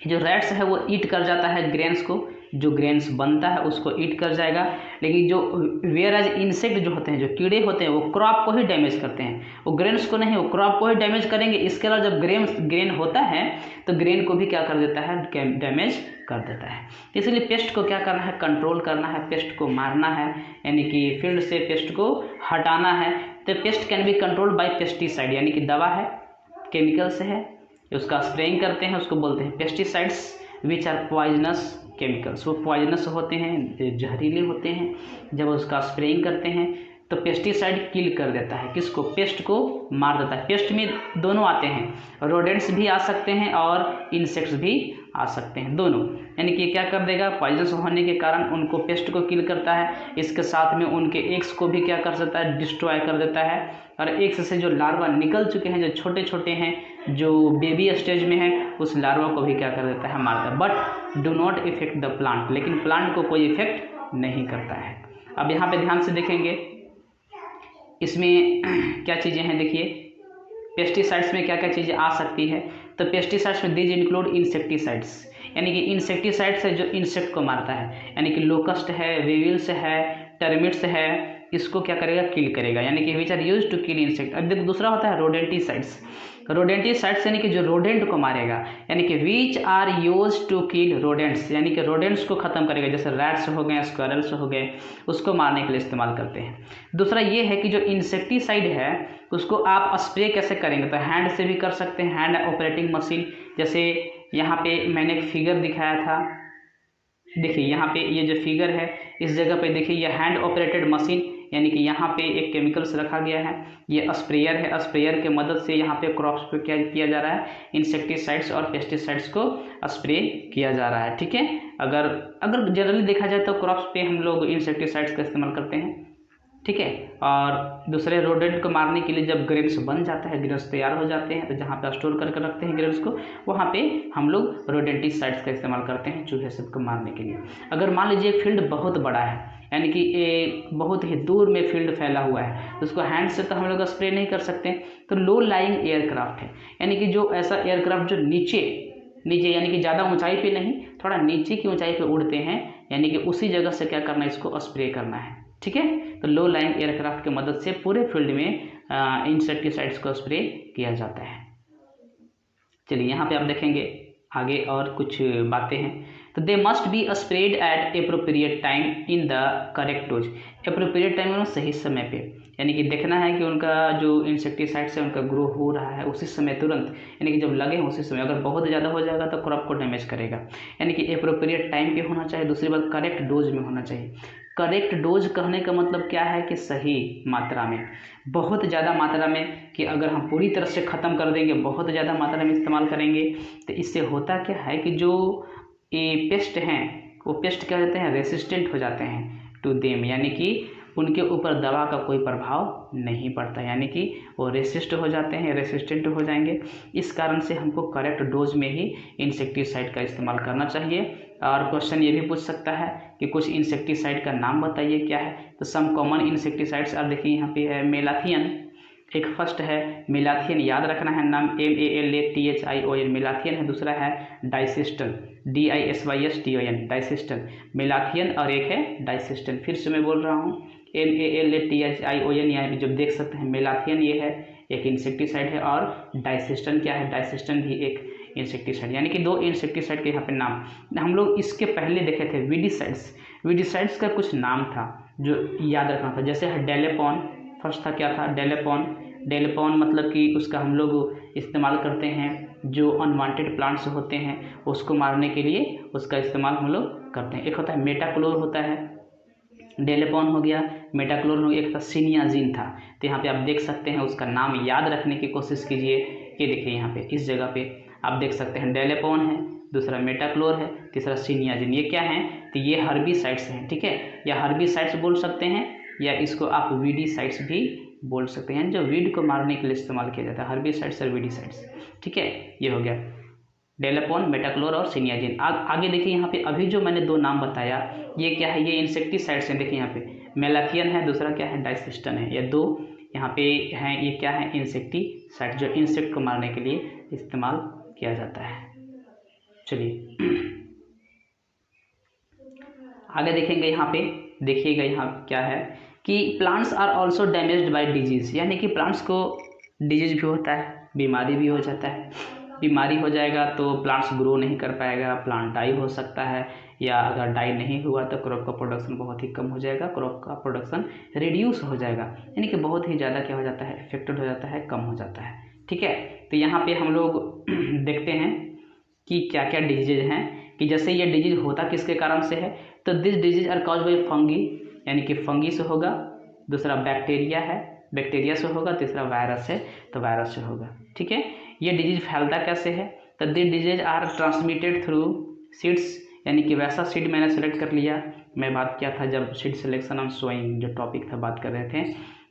जो रैट्स है वो ईट कर जाता है ग्रेन्स को, जो ग्रेन्स बनता है उसको ईट कर जाएगा। लेकिन जो वेयरएज इंसेक्ट जो होते हैं, जो कीड़े होते हैं, वो क्रॉप को ही डैमेज करते हैं, वो ग्रेन्स को नहीं, वो क्रॉप को ही डैमेज करेंगे। इसके अलावा जब ग्रेन होता है तो ग्रेन को भी क्या कर देता है, डैमेज कर देता है। इसलिए पेस्ट को क्या करना है, कंट्रोल करना है, पेस्ट को मारना है, यानी कि फील्ड से पेस्ट को हटाना है। तो paste can be controlled by pesticide, यानी कि दवा है, केमिकल्स है, उसका स्प्रेइंग करते हैं, उसको बोलते हैं pesticides, which are poisonous chemicals. वो पॉइजनस होते हैं, जहरीले होते हैं। जब उसका स्प्रेइंग करते हैं तो पेस्टिसाइड किल कर देता है, किसको, पेस्ट को मार देता है। पेस्ट में दोनों आते हैं, रोडेंट्स भी आ सकते हैं और इंसेक्ट्स भी आ सकते हैं, दोनों। यानी कि क्या कर देगा, पॉइजनस होने के कारण उनको, पेस्ट को किल करता है, इसके साथ में उनके एग्स को भी क्या कर सकता है, डिस्ट्रॉय कर देता है। और एग्स से जो लार्वा निकल चुके हैं, जो छोटे छोटे हैं, जो बेबी स्टेज में है, उस लार्वा को भी क्या कर देता है, मारता है। But do not effect the plant, लेकिन प्लांट को कोई इफेक्ट नहीं करता है। अब यहाँ पे ध्यान से देखेंगे इसमें क्या चीज़ें हैं, देखिए पेस्टिसाइड्स में क्या क्या चीज़ें आ सकती है। तो पेस्टिसाइड्स में दीज इंक्लूड इंसेक्टिसाइड्स, यानी कि इंसेक्टिसाइड्स है जो इंसेक्ट को मारता है, यानी कि लोकस्ट है, विविल्स है, टर्मिट्स है, इसको क्या करेगा, किल करेगा, यानी कि which are use to kill insect. अब देखो दूसरा होता है रोडेंटिसाइड्स, रोडेंटिसाइड्स यानी कि जो रोडेंट को मारेगा, यानी कि which are use to kill rodents, यानी कि रोडेंट्स को खत्म करेगा, जैसे रैट्स हो गए, स्क्वायरल्स हो गए, उसको मारने के लिए इस्तेमाल करते हैं। दूसरा ये है कि जो इंसेक्टिसाइड है उसको आप स्प्रे कैसे करेंगे, तो हैंड से भी कर सकते हैं, हैंड ऑपरेटिंग मशीन। जैसे यहाँ पे मैंने एक फिगर दिखाया था, देखिए यहाँ पे ये जो फिगर है, इस जगह पे देखिए ये हैंड ऑपरेटेड मशीन, यानी कि यहाँ पे एक केमिकल्स रखा गया है, ये स्प्रेयर है, स्प्रेयर के मदद से यहाँ पे क्रॉप्स पे क्या किया जा रहा है, इंसेक्टिसाइड्स और पेस्टिसाइड्स को स्प्रे किया जा रहा है, ठीक है। अगर जनरली देखा जाए तो क्रॉप्स पे हम लोग इंसेक्टिसाइड्स का इस्तेमाल करते हैं, ठीक है। और दूसरे रोडेंट को मारने के लिए जब ग्रेन्स बन जाता है, ग्रेन्स तैयार हो जाते हैं, तो जहाँ पे स्टोर करके रखते हैं ग्रेन्स को, वहाँ पे हम लोग रोडेंटिसाइड्स का इस्तेमाल करते हैं चूहे सब को मारने के लिए। अगर मान लीजिए फील्ड बहुत बड़ा है, यानी कि एक बहुत ही दूर में फील्ड फैला हुआ है, तो उसको हैंड से तो हम लोग स्प्रे नहीं कर सकते। तो लो लाइंग एयरक्राफ्ट है, यानी कि जो ऐसा एयरक्राफ्ट जो नीचे यानी कि ज़्यादा ऊंचाई पे नहीं, थोड़ा नीचे की ऊंचाई पे उड़ते हैं, यानी कि उसी जगह से क्या करना है, इसको स्प्रे करना है, ठीक है। तो लो लाइंग एयरक्राफ्ट की मदद से पूरे फील्ड में इंसेक्टिसाइड्स को स्प्रे किया जाता है। चलिए यहाँ पे आप देखेंगे आगे और कुछ बातें हैं। तो they must be spread at appropriate time in the correct dose, appropriate time में सही समय पे, यानी कि देखना है कि उनका जो इंसेक्टिसाइड्स है उनका ग्रो हो रहा है उसी समय तुरंत, यानी कि जब लगे उसी समय। अगर बहुत ज़्यादा हो जाएगा तो क्रॉप को डैमेज करेगा, यानी कि एप्रोप्रिएट टाइम पे होना चाहिए। दूसरी बात करेक्ट डोज में होना चाहिए। करेक्ट डोज कहने का मतलब क्या है कि सही मात्रा में, बहुत ज़्यादा मात्रा में कि अगर हम पूरी तरह से ख़त्म कर देंगे, बहुत ज़्यादा मात्रा में इस्तेमाल करेंगे, तो इससे होता क्या है कि जो ये पेस्ट हैं वो पेस्ट क्या होते हैं, रेसिस्टेंट हो जाते हैं टू देम, यानी कि उनके ऊपर दवा का कोई प्रभाव नहीं पड़ता, यानी कि वो रेसिस्ट हो जाते हैं, रेसिस्टेंट हो जाएंगे। इस कारण से हमको करेक्ट डोज में ही इंसेक्टिसाइड का इस्तेमाल करना चाहिए। और क्वेश्चन ये भी पूछ सकता है कि कुछ इंसेक्टिसाइड का नाम बताइए क्या है। तो सम कॉमन इंसेक्टिसाइड्स आप देखिए यहाँ पे है मेलाथियन, एक फर्स्ट है मेलाथियन, याद रखना है नाम, MALATHION मेलाथियन है। दूसरा है डाइसिस्टन, DISYSTON डाइसिस्टन मेलाथियन, और एक है डाइसिस्टन। फिर से मैं बोल रहा हूँ MALATHION, यहाँ पे जब देख सकते हैं मेलाथियन ये है एक इंसेक्टिसाइड है, और डाइसिस्टन क्या है, डाइसिस्टन भी एक इंसेक्टिसाइड, यानी कि 2 इंसेक्टिसाइड के यहाँ पे नाम। हम लोग इसके पहले देखे थे वीडिसाइड्स, वीडिसाइड्स का कुछ नाम था जो याद रखना था, जैसे है डेलेपॉन, फर्स्ट था क्या था डेलेपॉन। डेलेपॉन मतलब कि उसका हम लोग इस्तेमाल करते हैं जो अनवांटेड प्लांट्स होते हैं उसको मारने के लिए, उसका इस्तेमाल हम लोग करते हैं। एक होता है मेटाक्लोर होता है, डेलेपॉन हो गया, मेटाक्लोर हो गया, एक था सिनियाजिन था। तो यहाँ पे आप देख सकते हैं, उसका नाम याद रखने की कोशिश कीजिए। ये देखिए यहाँ पे इस जगह पे आप देख सकते हैं डेलेपॉन है, दूसरा मेटाक्लोर है, तीसरा सिनियाजिन। ये क्या है, तो ये हर्बिसाइड्स हैं, ठीक है, या हर्बिसाइड्स बोल सकते हैं, या इसको आप वीडिसाइड्स भी बोल सकते हैं, जो वीड को मारने के लिए इस्तेमाल किया जाता है, हर्बिसाइड्स और वीडिसाइड्स, ठीक है। ये हो गया डेलेपॉन, मेटाक्लोर और सिनियाजिन। आगे देखिए यहाँ पे अभी जो मैंने 2 नाम बताया ये क्या है, ये इंसेक्टिसाइड्स हैं। देखिए यहाँ पे मेलाथियन है, दूसरा क्या है डाइसिस्टन है, ये 2 यहाँ पे हैं। ये क्या है, इंसेक्टिसाइड, जो इंसेक्ट को मारने के लिए इस्तेमाल किया जाता है। चलिए आगे देखेंगे, यहाँ पे देखिएगा यहाँ क्या है कि plants are also damaged by disease, यानी कि प्लांट्स को डिजीज भी होता है, बीमारी भी हो जाता है। बीमारी हो जाएगा तो प्लांट्स ग्रो नहीं कर पाएगा, प्लांट डाई हो सकता है, या अगर डाई नहीं हुआ तो क्रॉप का प्रोडक्शन बहुत ही कम हो जाएगा, क्रॉप का प्रोडक्शन रिड्यूस हो जाएगा, यानी कि बहुत ही ज़्यादा क्या हो जाता है, इफेक्टेड हो जाता है, कम हो जाता है, ठीक है। तो यहाँ पे हम लोग देखते हैं कि क्या क्या डिजीज हैं, कि जैसे ये डिजीज होता किसके कारण से है, तो this disease are cause by fungi, यानी कि फंगी से होगा, दूसरा बैक्टीरिया है, बैक्टीरिया से होगा, तीसरा वायरस है तो वायरस से होगा, ठीक है। ये डिजीज फैलता कैसे है, तो this disease are transmitted through seeds, यानी कि वैसा सीड मैंने सेलेक्ट कर लिया, मैं बात किया था जब सीड सिलेक्शन ऑन सोइंग जो टॉपिक था बात कर रहे थे,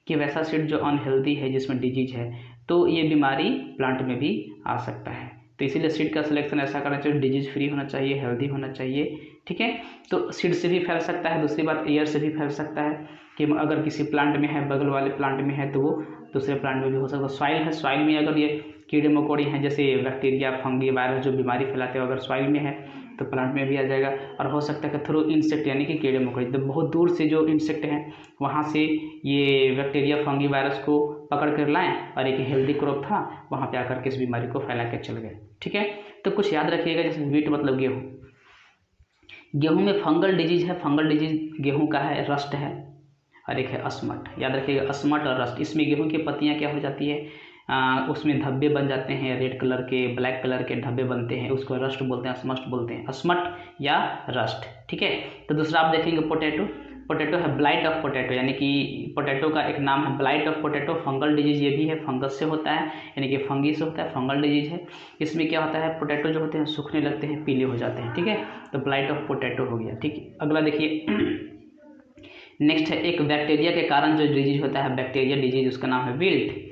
कि वैसा सीड जो अनहेल्दी है जिसमें डिजीज है, तो ये बीमारी प्लांट में भी आ सकता है। तो इसीलिए सीड का सिलेक्शन ऐसा करना चाहिए, डिजीज फ्री होना चाहिए, हेल्दी होना चाहिए, ठीक है। तो सीड से भी फैल सकता है, दूसरी बात एयर से भी फैल सकता है, कि अगर किसी प्लांट में है, बगल वाले प्लांट में है, तो वो दूसरे प्लांट में भी हो सकता है। सॉइल है, सॉइल में अगर ये कीड़े मकोड़े हैं जैसे बैक्टीरिया, फंगी, वायरस जो बीमारी फैलाते हैं, अगर सॉइल में है तो प्लांट में भी आ जाएगा। और हो सकता है कि थ्रू इंसेक्ट, यानी कि कीड़े मकोड़े, तो बहुत दूर से जो इंसेक्ट हैं वहाँ से ये बैक्टीरिया, फंगी, वायरस को पकड़ कर लाएँ, और एक हेल्दी क्रॉप था वहाँ पे आकर के इस बीमारी को फैला के चल गए, ठीक है। तो कुछ याद रखिएगा, जैसे वीट मतलब गेहूँ, गेहूँ में फंगल डिजीज है, फंगल डिजीज गेहूँ का है, रस्ट है, और एक है अस्मट, याद रखिएगा अस्मट और रस्ट। इसमें गेहूं की पत्तियां क्या हो जाती है, उसमें धब्बे बन जाते हैं, रेड कलर के, ब्लैक कलर के धब्बे बनते हैं, उसको रस्ट बोलते हैं, अस्मट बोलते हैं, अस्मट या रस्ट, ठीक है। तो दूसरा आप देखेंगे पोटैटो, पोटैटो है ब्लाइट ऑफ पोटैटो, यानी कि पोटैटो का एक नाम है blight of potato, fungal disease ये भी है, फंगस से होता है, यानी कि फंगी से होता है, फंगल डिजीज है। इसमें क्या होता है, पोटैटो जो होते हैं सूखने लगते हैं, पीले हो जाते हैं, ठीक है। तो ब्लाइट ऑफ पोटैटो हो गया, ठीक है। अगला देखिए नेक्स्ट है एक बैक्टीरिया के कारण जो डिजीज होता है, बैक्टीरिया डिजीज, उसका नाम है wilt.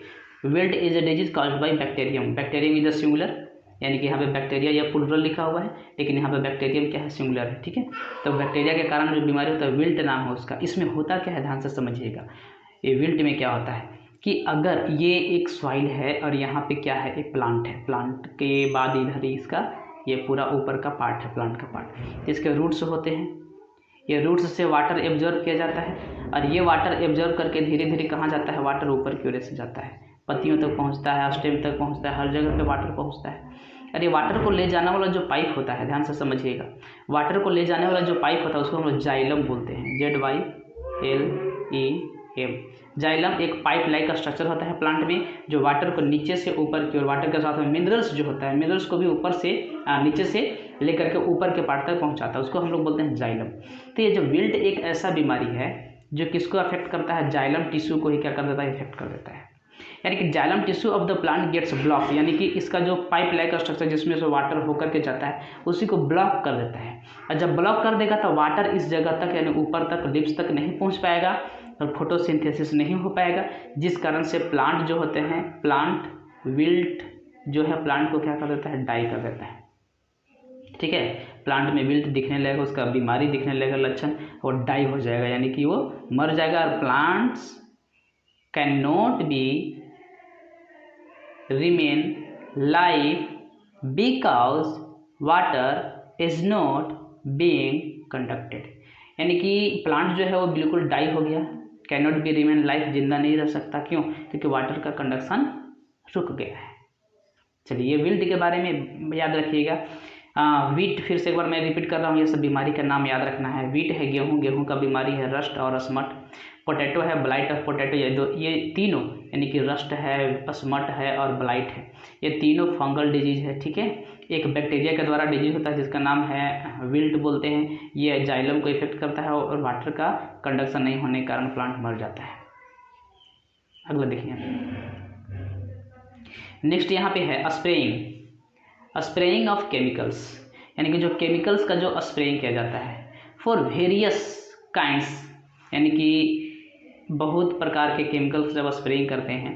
Wilt is a disease caused by bacterium, bacterium is a singular, यानी कि यहाँ पे बैक्टीरिया या प्लूरल लिखा हुआ है, लेकिन यहाँ पे बैक्टीरियम क्या है, सिंगुलर है, ठीक है। तो बैक्टीरिया के कारण जो बीमारी होता है विल्ट नाम है उसका। इसमें होता क्या है, ध्यान से समझिएगा, ये विल्ट में क्या होता है कि अगर ये एक सॉइल है और यहाँ पे क्या है, एक प्लांट है, प्लांट के बाद इधर ही इसका ये पूरा ऊपर का पार्ट है, प्लांट का पार्ट, इसके रूट्स होते हैं, ये रूट्स से वाटर एब्जॉर्ब किया जाता है, और ये वाटर एब्जॉर्ब करके धीरे धीरे कहाँ जाता है, वाटर ऊपर की ओर से जाता है, पत्तियों तक पहुँचता है, स्टेम तक पहुँचता है, हर जगह पे वाटर पहुँचता है। और ये वाटर को ले जाने वाला जो पाइप होता है, ध्यान से समझिएगा, वाटर को ले जाने वाला जो पाइप होता है उसको हम लोग जाइलम बोलते हैं, ZYLEM। जाइलम एक पाइप लाइक का स्ट्रक्चर होता है प्लांट में, जो वाटर को नीचे से ऊपर की ओर, वाटर के साथ में मिनरल्स जो होता है, मिनरल्स को भी ऊपर से नीचे से लेकर के ऊपर के पार्ट तक पहुंचाता है, उसको हम लोग बोलते हैं जाइलम। तो ये जो विल्ट एक ऐसा बीमारी है जो किसको अफेक्ट करता है, जाइलम टिश्यू को ही क्या कर देता है, इफेक्ट कर देता है, यानी कि xylem tissue of the plant gets block, यानी कि इसका जो पाइप लाइक का स्ट्रक्चर जिसमें से वाटर होकर के जाता है उसी को ब्लॉक कर देता है। और जब ब्लॉक कर देगा तो वाटर इस जगह तक यानी ऊपर तक, लिप्स तक नहीं पहुंच पाएगा और फोटोसिंथेसिस नहीं हो पाएगा, जिस कारण से प्लांट जो होते हैं, प्लांट विल्ट जो है प्लांट को क्या कर देता है, डाई कर देता है, ठीक है। प्लांट में विल्ट दिखने लगेगा, उसका बीमारी दिखने लगेगा लक्षण, और डाई हो जाएगा, यानी कि वो मर जाएगा। और plants can not be remain live because water is not being conducted। यानी कि प्लांट जो है वो बिल्कुल डाई हो गया, can not be remain life, जिंदा नहीं रह सकता। क्यों? क्योंकि वाटर का कंडक्शन रुक गया है। चलिए विल्ट के बारे में याद रखिएगा। वीट, फिर से एक बार मैं रिपीट कर रहा हूँ, ये सब बीमारी का नाम याद रखना है। वीट है गेहूँ, गेहूँ का बीमारी है रस्ट और स्मट। पोटैटो है ब्लाइट ऑफ पोटैटो। ये तीनों यानी कि रस्ट है, स्मट है और ब्लाइट है, ये तीनों फंगल डिजीज है। ठीक है, एक बैक्टीरिया के द्वारा डिजीज होता है जिसका नाम है विल्ट बोलते हैं। ये जाइलम को इफेक्ट करता है और वाटर का कंडक्शन नहीं होने के कारण प्लांट मर जाता है। अगला देखिए, नेक्स्ट यहाँ पे है स्प्रेइंग ऑफ केमिकल्स, यानी कि जो केमिकल्स का जो स्प्रेइंग किया जाता है फॉर वेरियस काइंड्स, यानी कि बहुत प्रकार के केमिकल्स जब स्प्रेइंग करते हैं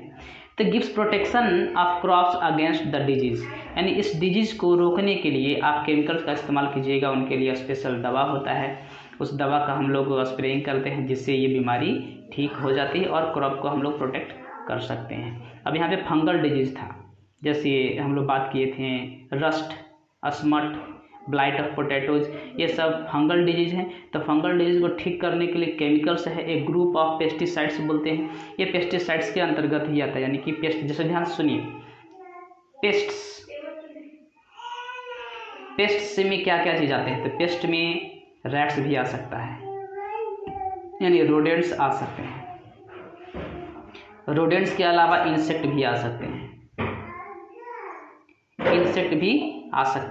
तो gives protection of crops against the disease, यानी इस डिजीज को रोकने के लिए आप केमिकल्स का इस्तेमाल कीजिएगा। उनके लिए स्पेशल दवा होता है, उस दवा का हम लोग स्प्रेइंग करते हैं जिससे ये बीमारी ठीक हो जाती है और क्रॉप को हम लोग प्रोटेक्ट कर सकते हैं। अब यहाँ पे फंगल डिजीज था, जैसे हम लोग बात किए थे rust, smut, blight of potatoes, ये सब फंगल डिजीज हैं। तो फंगल डिजीज को ठीक करने के लिए केमिकल्स है, एक ग्रुप ऑफ पेस्टिसाइड्स बोलते हैं। ये पेस्टिसाइड्स के अंतर्गत ही आता है, यानी कि पेस्ट, जैसे ध्यान से सुनिए, पेस्ट में क्या क्या चीज़ आते हैं? तो पेस्ट में रैट्स भी आ सकता है, यानी रोडेंट्स आ सकते हैं। रोडेंट्स के अलावा इंसेक्ट भी आ सकते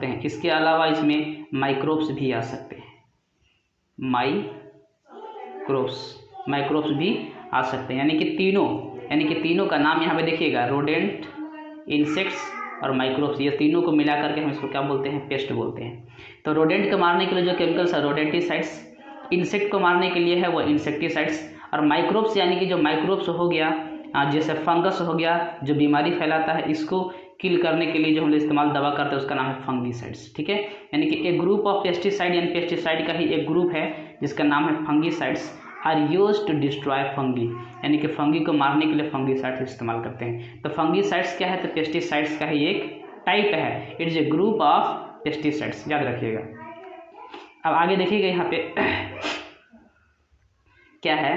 हैं, इसके अलावा इसमें माइक्रोब्स भी आ सकते हैं, माइक्रोब्स भी आ सकते हैं। यानी कि तीनों का नाम यहाँ पे देखिएगा, रोडेंट, इंसेक्ट्स और माइक्रोब्स, ये तीनों को मिला करके हम इसको क्या बोलते हैं? पेस्ट बोलते हैं। तो रोडेंट को मारने के लिए जो केमिकल्स है रोडेंटिसाइड्स, इंसेक्ट को मारने के लिए है वो इंसेक्टिसाइड्स, और माइक्रोब्स यानी कि जो माइक्रोब्स हो गया, जैसे फंगस हो गया जो बीमारी फैलाता है, इसको किल करने के लिए जो हम लोग इस्तेमाल दवा करते हैं उसका नाम है फंगीसाइड्स। ठीक है, यानी कि एक ग्रुप ऑफ पेस्टिसाइड, यानी पेस्टिसाइड का ही एक ग्रुप है जिसका नाम है fungicides, are used to destroy fungi, यानी कि फंगी को मारने के लिए फंगीसाइड्स इस्तेमाल करते हैं। तो फंगीसाइड्स क्या है? तो पेस्टिसाइड्स का ही एक टाइप है, it is a group of pesticides, याद रखिएगा। अब आगे देखिएगा यहाँ पे क्या है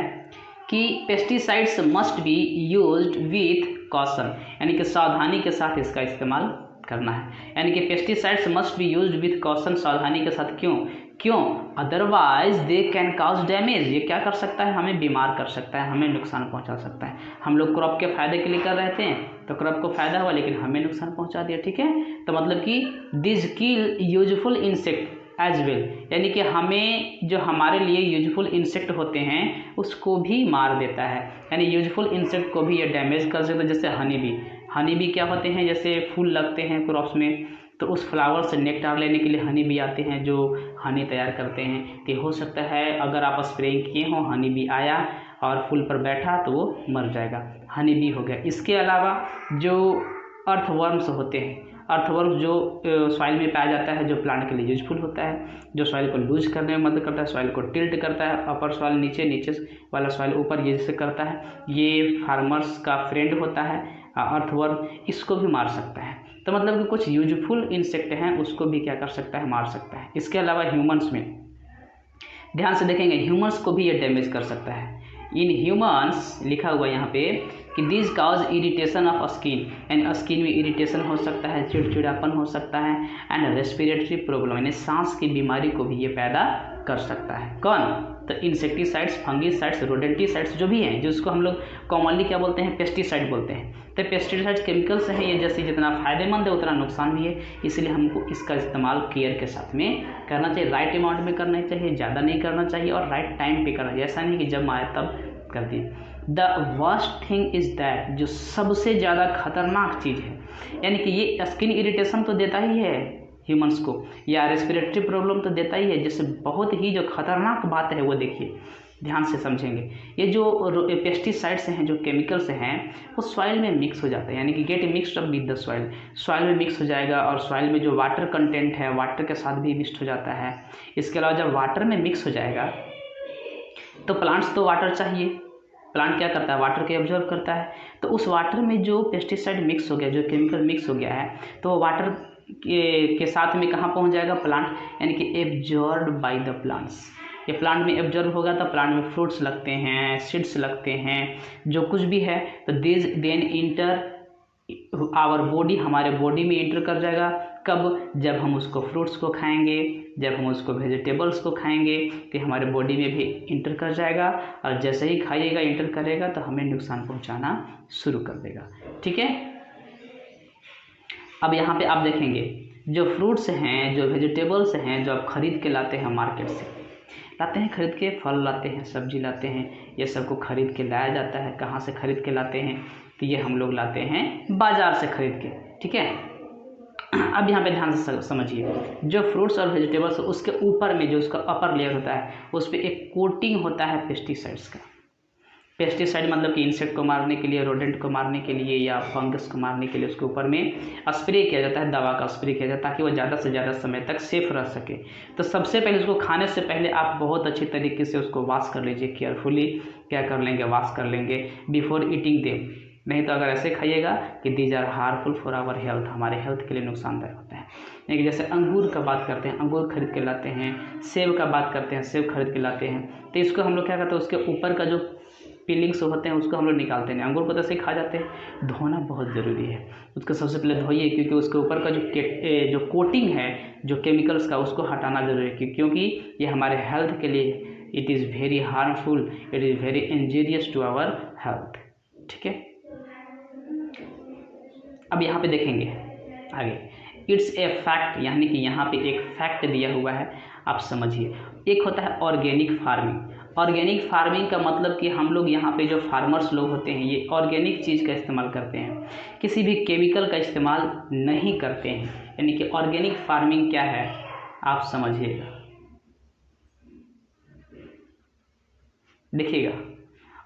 कि pesticides must be used with caution, यानी कि सावधानी के साथ इसका इस्तेमाल करना है। यानी कि pesticides must be used with caution, सावधानी के साथ। क्यों? Otherwise they can cause damage, ये क्या कर सकता है? हमें बीमार कर सकता है, हमें नुकसान पहुंचा सकता है। हम लोग क्रॉप के फायदे के लिए कर रहे थे तो क्रॉप को फायदा हुआ, लेकिन हमें नुकसान पहुंचा दिया। ठीक है, तो मतलब कि this kill useful insect as well, यानी कि हमें जो हमारे लिए यूजफुल इंसेक्ट होते हैं उसको भी मार देता है, यानी यूजफुल इंसेक्ट को भी ये डैमेज कर सकता है। जैसे हनी बी क्या होते हैं? जैसे फूल लगते हैं क्रॉप्स में, तो उस फ्लावर से नेक्टार लेने के लिए हनी बी आते हैं जो हनी तैयार करते हैं। तो हो सकता है अगर आप स्प्रेइंग किए हो, हनी बी आया और फूल पर बैठा तो वो मर जाएगा, हनी बी हो गया। इसके अलावा जो अर्थवर्म्स होते हैं, अर्थवर्म्स जो सॉइल में पाया जाता है, जो प्लांट के लिए यूजफुल होता है, जो सॉइल को लूज करने में मदद करता है, सॉइल को टिल्ट करता है, अपर सॉइल नीचे, नीचे वाला सॉइल ऊपर, ये जैसे करता है, ये फार्मर्स का फ्रेंड होता है अर्थवर्म, इसको भी मार सकता है। तो मतलब कि कुछ यूजफुल इंसेक्ट हैं उसको भी क्या कर सकता है? मार सकता है। इसके अलावा ह्यूमंस में ध्यान से देखेंगे, ह्यूमंस को भी ये डैमेज कर सकता है। इन ह्यूमंस लिखा हुआ यहाँ पे कि this cause irritation of skin, and skin में इरिटेशन हो सकता है, चिड़चिड़ापन हो सकता है, एंड रेस्पिरेटरी प्रॉब्लम, यानी सांस की बीमारी को भी ये पैदा कर सकता है। कौन? तो इंसेक्टिसाइड्स, फंगीसाइड्स, रोडेंटिसाइड्स जो भी हैं, जिसको हम लोग कॉमनली क्या बोलते हैं? पेस्टिसाइड बोलते हैं। तो पेस्टिसाइड्स केमिकल्स हैं ये, जैसे जितना फायदेमंद है उतना नुकसान भी है, इसलिए हमको इसका इस्तेमाल केयर के साथ में करना चाहिए, राइट अमाउंट में करना चाहिए, ज़्यादा नहीं करना चाहिए और राइट टाइम पे करना चाहिए। ऐसा नहीं कि जब आए तब कर दिए। The worst thing is that, जो सबसे ज़्यादा खतरनाक चीज़ है, यानी कि ये स्किन इरिटेशन तो देता ही है ह्यूमंस को, या रेस्पिरेटरी प्रॉब्लम तो देता ही है, जिससे बहुत ही जो खतरनाक बात है वो देखिए, ध्यान से समझेंगे। ये जो पेस्टिसाइड्स हैं, जो केमिकल्स हैं, वो सॉइल में मिक्स हो जाता है, यानी कि gate mixed up with the soil, soil में मिक्स हो जाएगा और सॉइल में जो वाटर कंटेंट है वाटर के साथ भी मिक्स हो जाता है। इसके अलावा जब वाटर में मिक्स हो जाएगा तो प्लांट्स तो वाटर चाहिए, प्लांट क्या करता है, वाटर को एब्जॉर्ब करता है। तो उस वाटर में जो पेस्टिसाइड मिक्स हो गया, जो केमिकल मिक्स हो गया है, तो वो वाटर के साथ में कहाँ पहुँच जाएगा, प्लांट, यानी कि एब्जॉर्ब बाय द प्लांट्स। ये प्लांट में एब्जॉर्ब होगा तो प्लांट में फ्रूट्स लगते हैं, सीड्स लगते हैं, जो कुछ भी है, तो this then enter our body, हमारे बॉडी में इंटर कर जाएगा। कब, जब हम उसको फ्रूट्स को खाएंगे, जब हम उसको वेजिटेबल्स को खाएंगे, तो हमारे बॉडी में भी इंटर कर जाएगा, और जैसे ही खाइएगा, इंटर करेगा, तो हमें नुकसान पहुंचाना शुरू कर देगा। ठीक है। अब यहाँ पे आप देखेंगे जो फ्रूट्स हैं, जो वेजिटेबल्स हैं, जो आप खरीद के लाते हैं मार्केट से, लाते हैं खरीद के, फल लाते हैं, सब्जी लाते हैं, ये सबको खरीद के लाया जाता है। कहाँ से खरीद के लाते हैं, तो ये हम लोग लाते हैं बाज़ार से खरीद के। ठीक है। अब यहाँ पे ध्यान से समझिए, जो फ्रूट्स और वेजिटेबल्स, उसके ऊपर में जो उसका अपर लेयर होता है, उस पर एक कोटिंग होता है पेस्टिसाइड्स का। पेस्टिसाइड मतलब कि इंसेक्ट को मारने के लिए, रोडेंट को मारने के लिए, या फंगस को मारने के लिए उसके ऊपर में स्प्रे किया जाता है, दवा का स्प्रे किया जाता है, ताकि वो ज़्यादा से ज़्यादा समय तक सेफ रह सके। तो सबसे पहले उसको खाने से पहले आप बहुत अच्छी तरीके से उसको वॉश कर लीजिए, केयरफुली क्या कर लेंगे, वॉश कर लेंगे बिफोर ईटिंग देम। नहीं तो अगर ऐसे खाइएगा कि these are harmful for our health, हमारे हेल्थ के लिए नुकसानदायक होता है। यानी जैसे अंगूर का बात करते हैं, अंगूर खरीद के लाते हैं, सेब का बात करते हैं, सेब खरीद के लाते हैं, तो इसको हम लोग क्या करते हैं, उसके ऊपर का जो पीलिंग्स होते हैं उसको हम लोग निकालते हैं। अंगूर को तो ऐसे ही खा जाते हैं। धोना बहुत ज़रूरी है, उसको सबसे पहले धोइए, क्योंकि उसके ऊपर का जो कोटिंग है जो केमिकल्स का, उसको हटाना जरूरी है, क्योंकि ये हमारे हेल्थ के लिए it is very harmful, it is very injurious to our health. ठीक है। अब यहाँ पे देखेंगे आगे, इट्स ए फैक्ट, यानी कि यहाँ पे एक फैक्ट दिया हुआ है, आप समझिए। एक होता है ऑर्गेनिक फार्मिंग। ऑर्गेनिक फार्मिंग का मतलब कि हम लोग यहाँ पे जो फार्मर्स लोग होते हैं, ये ऑर्गेनिक चीज़ का इस्तेमाल करते हैं, किसी भी केमिकल का इस्तेमाल नहीं करते हैं। यानी कि ऑर्गेनिक फार्मिंग क्या है, आप समझिएगा, देखिएगा।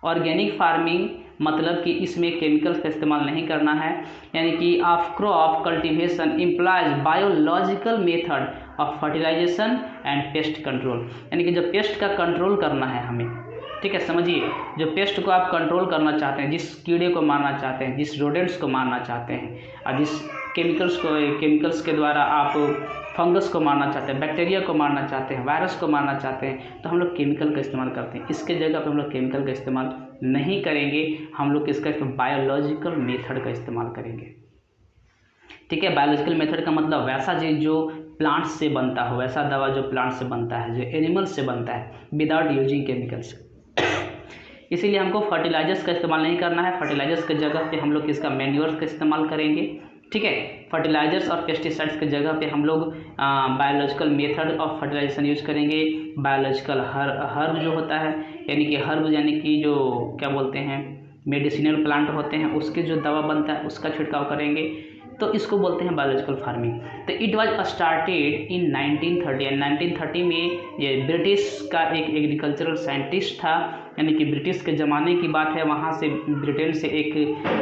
ऑर्गेनिक फार्मिंग मतलब कि इसमें केमिकल्स का इस्तेमाल नहीं करना है, यानी कि of crop cultivation implies biological method of fertilization and pest control. यानी कि जो पेस्ट का कंट्रोल करना है हमें, ठीक है, समझिए, जो पेस्ट को आप कंट्रोल करना चाहते हैं, जिस कीड़े को मारना चाहते हैं, जिस रोडेंट्स को मारना चाहते हैं, और जिस केमिकल्स के द्वारा आप फंगस को मारना चाहते हैं, बैक्टीरिया को मारना चाहते हैं, वायरस को मारना चाहते हैं, तो हम लोग केमिकल का इस्तेमाल करते हैं। इसके जगह पर हम लोग केमिकल का इस्तेमाल नहीं करेंगे, हम लोग इसका बायोलॉजिकल मेथड का इस्तेमाल करेंगे। ठीक है। बायोलॉजिकल मेथड का मतलब वैसा चीज़ जो प्लांट से बनता हो, वैसा दवा जो प्लांट से बनता है, जो एनिमल से बनता है, विदाउट यूजिंग केमिकल्स। इसीलिए हमको फर्टिलाइजर्स का इस्तेमाल नहीं करना है। फर्टिलाइजर्स के जगह पे हम लोग इसका मैन्योर्स का इस्तेमाल करेंगे। ठीक है। फर्टिलाइजर्स और पेस्टिसाइड्स के जगह पे हम लोग biological method of fertilization use करेंगे। बायोलॉजिकल हर्ब जो होता है, यानी कि हर्ब यानी कि जो क्या बोलते हैं, मेडिसिनल प्लांट होते हैं, उसके जो दवा बनता है उसका छिड़काव करेंगे, तो इसको बोलते हैं बायोलॉजिकल फार्मिंग। तो इट वाज स्टार्टेड इन 1930। 1930 में ये ब्रिटिश का एक एग्रीकल्चरल साइंटिस्ट था, यानी कि ब्रिटिश के ज़माने की बात है। वहाँ से ब्रिटेन से एक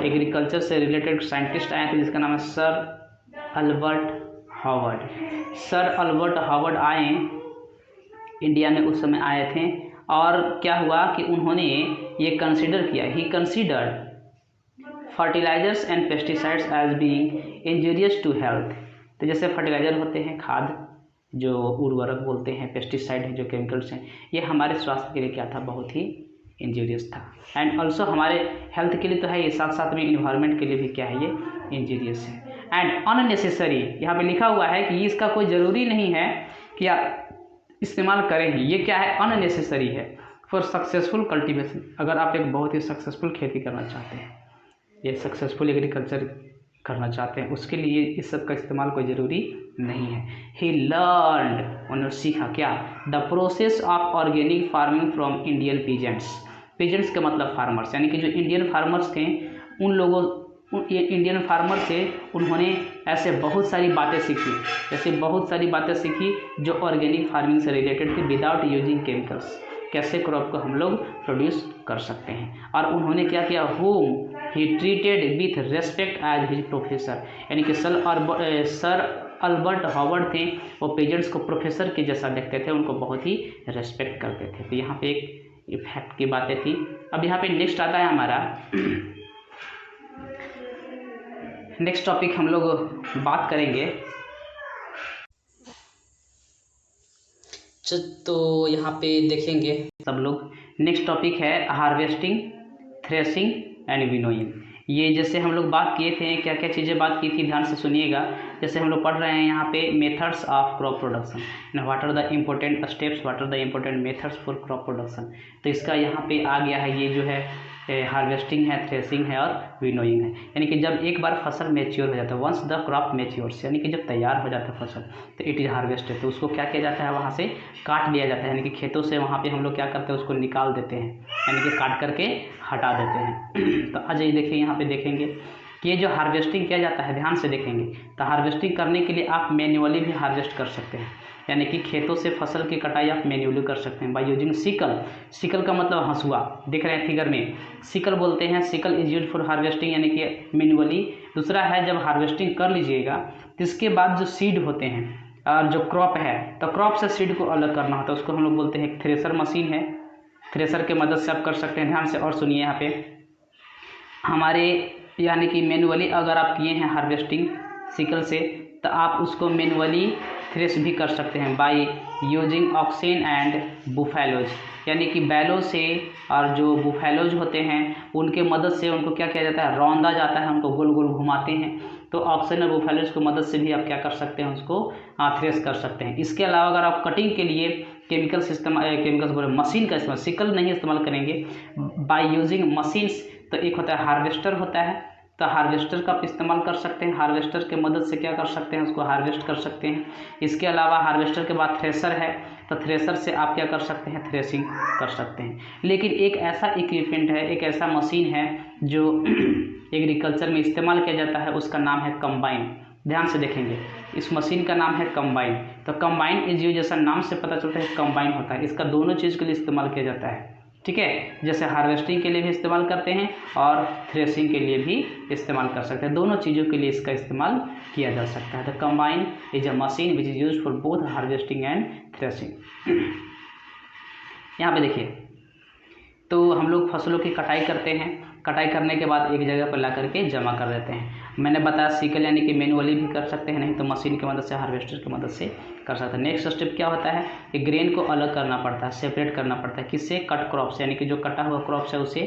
एग्रीकल्चर से रिलेटेड साइंटिस्ट आए थे, जिसका नाम है sir Albert Howard. Sir Albert Howard आए, इंडिया में उस समय आए थे, और क्या हुआ कि उन्होंने ये कंसिडर किया, he considered fertilizers and pesticides as being injurious to health. तो जैसे फर्टिलाइजर होते हैं, खाद जो उर्वरक बोलते हैं, पेस्टिसाइड है जो केमिकल्स हैं, ये हमारे स्वास्थ्य के लिए क्या था, बहुत ही इंजूरियस था। एंड ऑल्सो हमारे हेल्थ के लिए तो है ये, साथ साथ में इन्वायरमेंट के लिए भी क्या है, ये इंजूरियस है एंड अननेसेसरी। यहाँ पे लिखा हुआ है कि इसका कोई ज़रूरी नहीं है कि आप इस्तेमाल करें ही, ये क्या है, अननेसेसरी है फॉर सक्सेसफुल कल्टीवेशन। अगर आप एक बहुत ही सक्सेसफुल खेती करना चाहते हैं, ये सक्सेसफुल एग्रीकल्चर करना चाहते हैं, उसके लिए इस सब का इस्तेमाल कोई ज़रूरी नहीं है। ही लर्नड, उन्होंने सीखा क्या, the process of organic farming from Indian peasants. Peasants का मतलब फार्मर्स, यानी कि जो इंडियन फार्मर्स थे, उन लोगों इंडियन फार्मर थे, उन्होंने ऐसे बहुत सारी बातें सीखी, जैसे बहुत सारी बातें सीखी जो ऑर्गेनिक फार्मिंग से रिलेटेड थी, विदाउट यूजिंग केमिकल्स। कैसे क्रॉप को हम लोग प्रोड्यूस कर सकते हैं। और उन्होंने क्या किया, whom he treated with respect as his professor. यानी कि सर अल्बर्ट हावर्ड थे, वो पेजेंट्स को प्रोफेसर के जैसा देखते थे, उनको बहुत ही रेस्पेक्ट करते थे। तो यहाँ पे एक इफेक्ट की बातें थी। अब यहाँ पे नेक्स्ट आता है हमारा नेक्स्ट टॉपिक हम लोग बात करेंगे। तो यहाँ पे देखेंगे सब लोग, नेक्स्ट टॉपिक है हार्वेस्टिंग, थ्रेसिंग एंड विनोइंग। ये जैसे हम लोग बात किए थे, क्या क्या चीज़ें बात की थी, ध्यान से सुनिएगा। जैसे हम लोग पढ़ रहे हैं यहाँ पे methods of crop production, what are the important steps, what are the important methods for crop production. तो इसका यहाँ पे आ गया है, ये जो है हार्वेस्टिंग है, थ्रेसिंग है और विनोइंग है। यानी कि जब एक बार फसल मैच्योर हो जाता है, वंस द क्रॉप मैच्योर्स, यानी कि जब तैयार हो जाता है फसल, तो इट इज़ हार्वेस्टेड। तो उसको क्या किया जाता है, वहाँ से काट लिया जाता है, यानी कि खेतों से वहाँ पे हम लोग क्या करते हैं, उसको निकाल देते हैं, यानी कि काट करके हटा देते हैं। तो आज ये देखिए, यहाँ पे देखेंगे कि ये जो हार्वेस्टिंग किया जाता है, ध्यान से देखेंगे, तो हार्वेस्टिंग करने के लिए आप मैन्युअली भी हार्वेस्ट कर सकते हैं, यानी कि खेतों से फसल की कटाई आप मैन्युअली कर सकते हैं बाय यूजिंग सिकल। सिकल का मतलब हंसुआ, दिख रहे हैं फिगर में, सिकल बोलते हैं। Sickle is use for harvesting, यानी कि मैन्युअली। दूसरा है, जब हार्वेस्टिंग कर लीजिएगा तो इसके बाद जो सीड होते हैं और जो क्रॉप है, तो क्रॉप से सीड को अलग करना होता है, उसको हम लोग बोलते हैं एक थ्रेसर मशीन है। थ्रेसर के मदद से आप कर सकते हैं। ध्यान से और सुनिए, यहाँ पे हमारे यानी कि मैनुअली अगर आप किए हैं हार्वेस्टिंग सिकल से, तो आप उसको मैनुअली थ्रेश भी कर सकते हैं by using oxen and buffaloes, यानी कि बैलों से और जो बुफेलोज होते हैं उनके मदद से उनको क्या किया जाता है, रौंदा जाता है, उनको गोल गोल घुमाते हैं। तो ऑक्सेन और बुफेलोज की मदद से भी आप क्या कर सकते हैं, उसको थ्रेश कर सकते हैं। इसके अलावा अगर आप कटिंग के लिए केमिकल्स बोले मशीन का इस्तेमाल, सिकल नहीं इस्तेमाल करेंगे, बाय यूजिंग मशीन्स, तो एक होता है हार्वेस्टर होता है, तो हार्वेस्टर का आप इस्तेमाल कर सकते हैं। हार्वेस्टर के मदद से क्या कर सकते हैं, उसको हार्वेस्ट कर सकते हैं। इसके अलावा हार्वेस्टर के बाद थ्रेसर है, तो थ्रेसर से आप क्या कर सकते हैं, थ्रेसिंग कर सकते हैं। लेकिन एक ऐसा इक्विपमेंट है, एक ऐसा मशीन है जो एग्रीकल्चर में इस्तेमाल किया जाता है, उसका नाम है कंबाइन। ध्यान से देखेंगे, इस मशीन का नाम है कंबाइन। तो कंबाइन इज यूज, जैसा नाम से पता चलता है कंबाइन होता है, इसका दोनों चीज़ के लिए इस्तेमाल किया जाता है। ठीक है, जैसे हार्वेस्टिंग के लिए भी इस्तेमाल करते हैं और थ्रेसिंग के लिए भी इस्तेमाल कर सकते हैं, दोनों चीज़ों के लिए इसका इस्तेमाल किया जा सकता है। तो combine is a machine which is use for both harvesting and threshing. यहाँ पे देखिए, तो हम लोग फसलों की कटाई करते हैं, कटाई करने के बाद एक जगह पर ला करके जमा कर देते हैं। मैंने बताया सिकल यानी कि मैनुअली भी कर सकते हैं, नहीं तो मशीन की मदद से, हार्वेस्टर की मदद से कर सकते हैं। नेक्स्ट स्टेप क्या होता है कि ग्रेन को अलग करना पड़ता है, सेपरेट करना पड़ता है, किससे, कट क्रॉप से, यानी कि जो कटा हुआ क्रॉप है उसे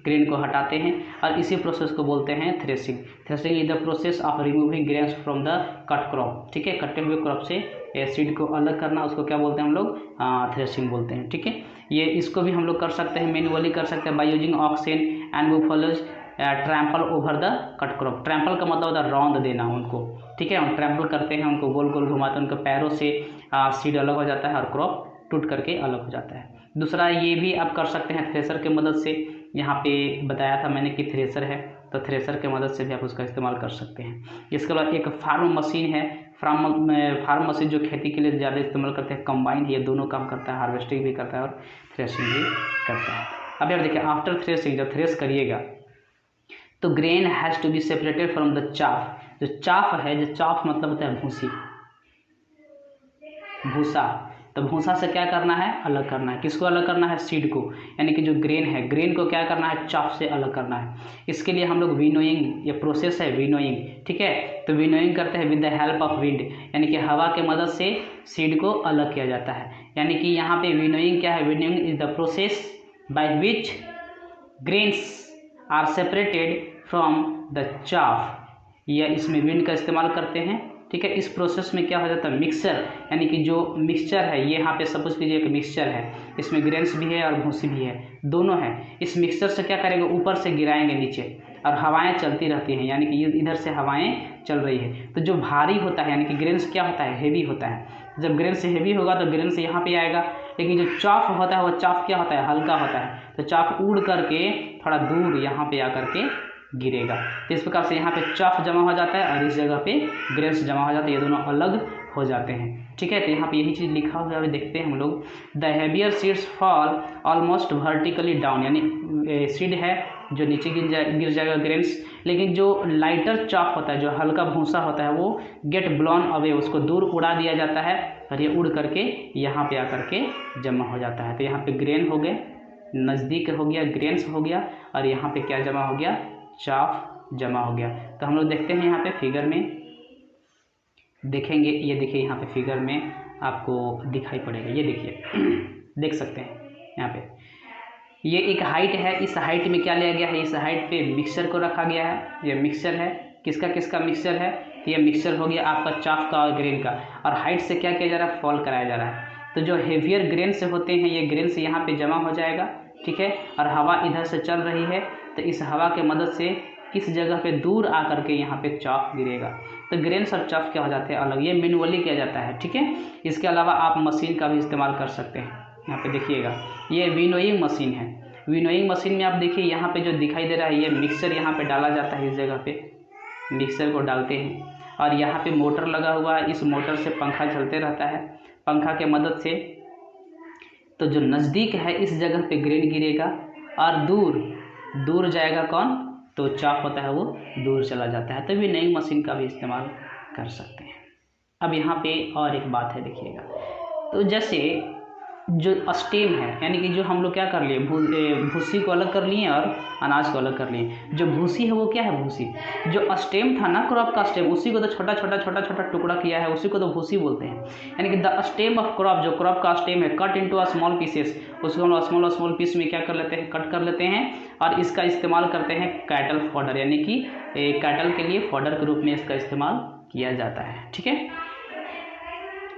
ग्रेन को हटाते हैं, और इसी प्रोसेस को बोलते हैं threshing. Threshing is the process of removing grains from the cut crop. ठीक है, कटे हुए क्रॉप से सीड को अलग करना, उसको क्या बोलते हैं हम लोग, थ्रेसिंग बोलते हैं। ठीक है, ये इसको भी हम लोग कर सकते हैं, मैनुअली कर सकते हैं by using oxen and buffaloes trample over the cut crop. Trample का मतलब होता है रौंद देना उनको। ठीक है, हम ट्रैम्पल करते हैं, उनको गोल गोल घुमाते हैं, उनके पैरों से सीड अलग हो जाता है और क्रॉप टूट करके अलग हो जाता है। दूसरा ये भी आप कर सकते हैं थ्रेसर के मदद से। यहाँ पे बताया था मैंने कि थ्रेसर है, तो थ्रेसर के मदद से भी आप उसका इस्तेमाल कर सकते हैं। इसके बाद एक फार्म मशीन है, फार्म मशीन जो खेती के लिए ज़्यादा इस्तेमाल करते हैं। कंबाइन ये दोनों काम करता है, हार्वेस्टिंग भी करता है और थ्रेसिंग भी करता है। अब यार देखिए, आफ्टर थ्रेसिंग, जब थ्रेस करिएगा तो grain has to be separated from the chaff. जो चाफ है, जो चाफ मतलब होता है भूसी, भूसा, तो भूसा से क्या करना है, अलग करना है। किसको अलग करना है, सीड को, यानी कि जो ग्रेन है, ग्रेन को क्या करना है, चाफ से अलग करना है। इसके लिए हम लोग विनोइंग, ये प्रोसेस है विनोइंग। ठीक है, तो विनोइंग करते हैं with the help of wind, यानी कि हवा के मदद से सीड को अलग किया जाता है। यानी कि यहाँ पे विनोइंग क्या है, winnowing is the process by which grains are separated from the chaff. या इसमें विंड का इस्तेमाल करते हैं। ठीक है, इस प्रोसेस में क्या हो जाता है, मिक्सचर, यानी कि जो मिक्सचर है, ये यहाँ पे सपोज कीजिए एक मिक्सचर है, इसमें ग्रेन्स भी है और भूसी भी है, दोनों है। इस मिक्सचर से क्या करेंगे, ऊपर से गिराएंगे नीचे, और हवाएं चलती रहती हैं, यानी कि इधर से हवाएं चल रही है। तो जो भारी होता है, यानी कि ग्रेन्स क्या होता है, हेवी होता है। जब ग्रेन्स हेवी होगा तो ग्रेन्स यहाँ पे आएगा, लेकिन जो चाफ होता है, वह चाफ क्या होता है, हल्का होता है। तो चाफ उड़ करके थोड़ा दूर यहाँ पे आकर के गिरेगा। तो इस प्रकार से यहाँ पे चाफ जमा हो जाता है और इस जगह पे ग्रेन्स जमा हो जाते हैं, ये दोनों अलग हो जाते हैं। ठीक है, तो यहाँ पे यही चीज़ लिखा हुआ है, देखते हैं हम लोग। The heavier seeds fall almost vertically down, यानी सीड है जो नीचे गिर जाएगा ग्रेन्स, लेकिन जो लाइटर चाफ होता है, जो हल्का भूसा होता है, वो गेट ब्लोन अवे, उसको दूर उड़ा दिया जाता है और ये उड़ करके यहाँ पे आकर के जमा हो जाता है। तो यहाँ पे ग्रेन हो गए, नज़दीक हो गया ग्रेन्स हो गया, और यहाँ पे क्या जमा हो गया, चाफ जमा हो गया। तो हम लोग देखते हैं यहाँ पे फिगर में देखेंगे, ये देखिए यहाँ पे फिगर में आपको दिखाई पड़ेगा, ये देखिए देख सकते हैं यहाँ पे ये एक हाइट है, इस हाइट में क्या लिया गया है, इस हाइट पे मिक्सचर को रखा गया है। ये मिक्सचर है, किसका किसका मिक्सचर है, तो ये मिक्सचर हो गया आपका चाफ का और ग्रेन का, और हाइट से क्या किया जा रहा है, फॉल कराया जा रहा है। तो जो हेवियर ग्रेन से होते हैं ये ग्रेन से यहाँ पे जमा हो जाएगा, ठीक है, और हवा इधर से चल रही है, तो इस हवा के मदद से इस जगह पे दूर आकर के यहाँ पे चाफ गिरेगा। तो ग्रेन्स और चाफ क्या हो जाते हैं अलग, ये मैनुअली किया जाता है, ठीक है। इसके अलावा आप मशीन का भी इस्तेमाल कर सकते हैं। यहाँ पे देखिएगा ये विनोइंग मशीन है। विनोइंग मशीन में आप देखिए यहाँ पे जो दिखाई दे रहा है, ये मिक्सर यहाँ पे डाला जाता है, इस जगह पे मिक्सर को डालते हैं, और यहाँ पे मोटर लगा हुआ है, इस मोटर से पंखा चलते रहता है, पंखा के मदद से तो जो नज़दीक है इस जगह पे ग्रेन गिरेगा, और दूर दूर जाएगा कौन, तो चाप होता है वो दूर चला जाता है। तो विनोइंग मशीन का भी इस्तेमाल कर सकते हैं। अब यहाँ पे और एक बात है देखिएगा, तो जैसे जो स्टेम है, यानी कि जो हम लोग क्या कर लिए, भूसी को अलग कर लिए और अनाज को अलग कर लिए। जो भूसी है वो क्या है, भूसी, जो स्टेम था ना क्रॉप का स्टेम, उसी को तो छोटा छोटा टुकड़ा किया है, उसी को तो भूसी बोलते हैं। यानी कि द स्टेम ऑफ क्रॉप, जो क्रॉप का स्टेम है, cut into a small pieces, उसको हम स्मॉल पीस में क्या कर लेते हैं, कट कर लेते हैं, और इसका इस्तेमाल करते हैं कैटल फॉडर, यानी कि कैटल के लिए फॉडर के रूप में इसका इस्तेमाल किया जाता है, ठीक है।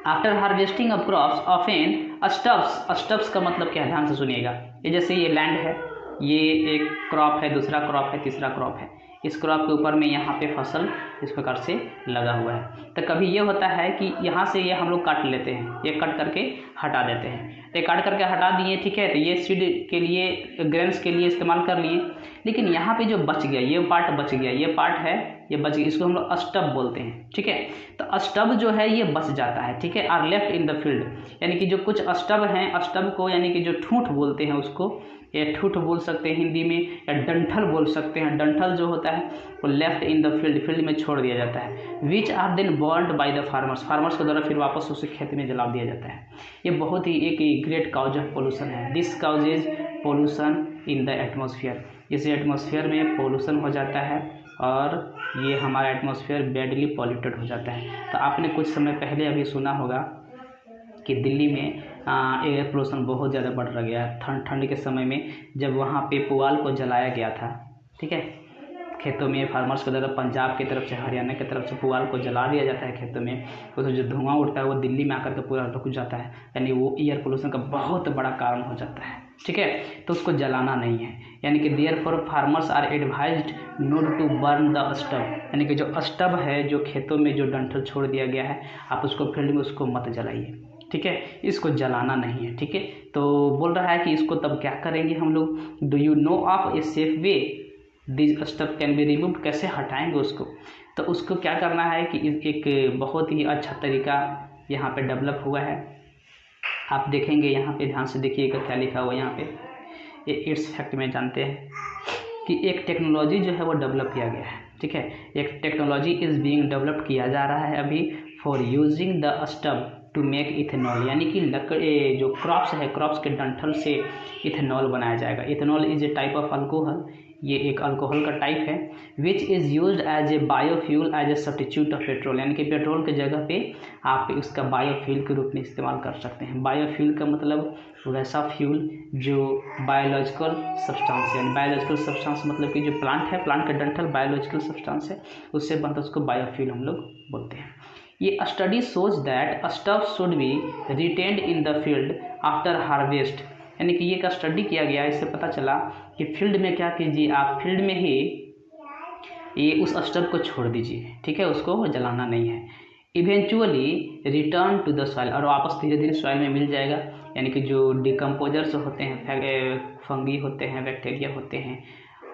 After harvesting of crops often stubs का मतलब क्या है, ध्यान से सुनिएगा। ये जैसे ये लैंड है, ये एक क्रॉप है, दूसरा क्रॉप है, तीसरा क्रॉप है, इस क्रॉप के ऊपर में यहाँ पे फसल इस प्रकार से लगा हुआ है। तो कभी ये होता है कि यहाँ से ये हम लोग काट लेते हैं, ये कट करके हटा देते हैं, तो काट करके हटा दिए, ठीक है, तो ये सीड के लिए ग्रेन्स के लिए इस्तेमाल कर लिए। लेकिन यहाँ पे जो बच गया, ये पार्ट बच गया, ये पार्ट है, ये बच गया, इसको हम लोग स्टब बोलते हैं, ठीक है। तो स्टब जो है ये बच जाता है, ठीक है, are left in the field, यानी कि जो कुछ स्टब हैं, स्टब को यानी कि जो ठूंठ बोलते हैं उसको, ये ठूठ बोल सकते हैं हिंदी में, या डंठल बोल सकते हैं। डंठल जो होता है वो लेफ्ट इन द फील्ड में छोड़ दिया जाता है, which are then burned by the farmers के द्वारा फिर वापस उसे खेत में जला दिया जाता है। ये बहुत ही एक ग्रेट काउज ऑफ पोल्यूशन है। This cause is pollution in the atmosphere, इस एटमॉस्फेयर में पोल्यूशन हो जाता है और ये हमारा एटमॉस्फेयर बैडली पॉल्यूटेड हो जाता है। तो आपने कुछ समय पहले अभी सुना होगा कि दिल्ली में एयर पोल्यूशन बहुत ज़्यादा बढ़ गया है। ठंड के समय में जब वहाँ पे पुआल को जलाया गया था, ठीक है, खेतों में फार्मर्स के द्वारा पंजाब की तरफ से, हरियाणा की तरफ से पुआल को जला दिया जाता है खेतों में, उसमें जो धुआं उठता है वो दिल्ली में आकर के पूरा रुक जाता है, यानी वो एयर पोल्यूशन का बहुत बड़ा कारण हो जाता है, ठीक है। तो उसको जलाना नहीं है, यानी कि therefore farmers are advised not to burn the stub, यानी कि जो स्टब है, जो खेतों में जो डंठल छोड़ दिया गया है, आप उसको फील्ड में उसको मत जलाइए, ठीक है, इसको जलाना नहीं है, ठीक है। तो बोल रहा है कि इसको तब क्या करेंगे हम लोग, do you know of a safe way this stub can be removed, कैसे हटाएंगे उसको। तो उसको क्या करना है कि एक बहुत ही अच्छा तरीका यहाँ पे डेवलप हुआ है। आप देखेंगे यहाँ पे, ध्यान से देखिएगा क्या लिखा हुआ है यहाँ पे, ये इट्स फैक्ट में जानते हैं कि एक टेक्नोलॉजी जो है वो डेवलप किया गया है, ठीक है, एक टेक्नोलॉजी इज़ बीइंग डेवलप किया जा रहा है अभी for using the stub to make ethanol, यानी कि लकड़ी जो क्रॉप्स है, क्रॉप्स के डंठल से इथेनॉल बनाया जाएगा। Ethanol is a type of alcohol, ये एक अल्कोहल का टाइप है, which is used as a biofuel as a substitute of petrol, यानी कि पेट्रोल के जगह पे आप इसका बायोफ्यूल के रूप में इस्तेमाल कर सकते हैं। बायोफ्यूल का मतलब वैसा फ्यूल जो बायोलॉजिकल सब्सटेंस है, बायोलॉजिकल सब्सटेंस मतलब कि जो प्लांट है, प्लांट का डंठल बायोलॉजिकल सब्सटेंस है, उससे बनता है, उसको बायोफ्यूल हम लोग बोलते हैं। ये स्टडी सोच that stuff should be retained in the field after harvest, यानी कि ये का स्टडी किया गया, इससे पता चला कि फील्ड में क्या कीजिए, आप फील्ड में ही ये उस स्टब को छोड़ दीजिए, ठीक है, उसको जलाना नहीं है। Eventually return to the soil, और वापस धीरे धीरे सॉइल में मिल जाएगा, यानी कि जो डिकम्पोजर्स होते हैं, फंगी होते हैं, बैक्टीरिया होते हैं,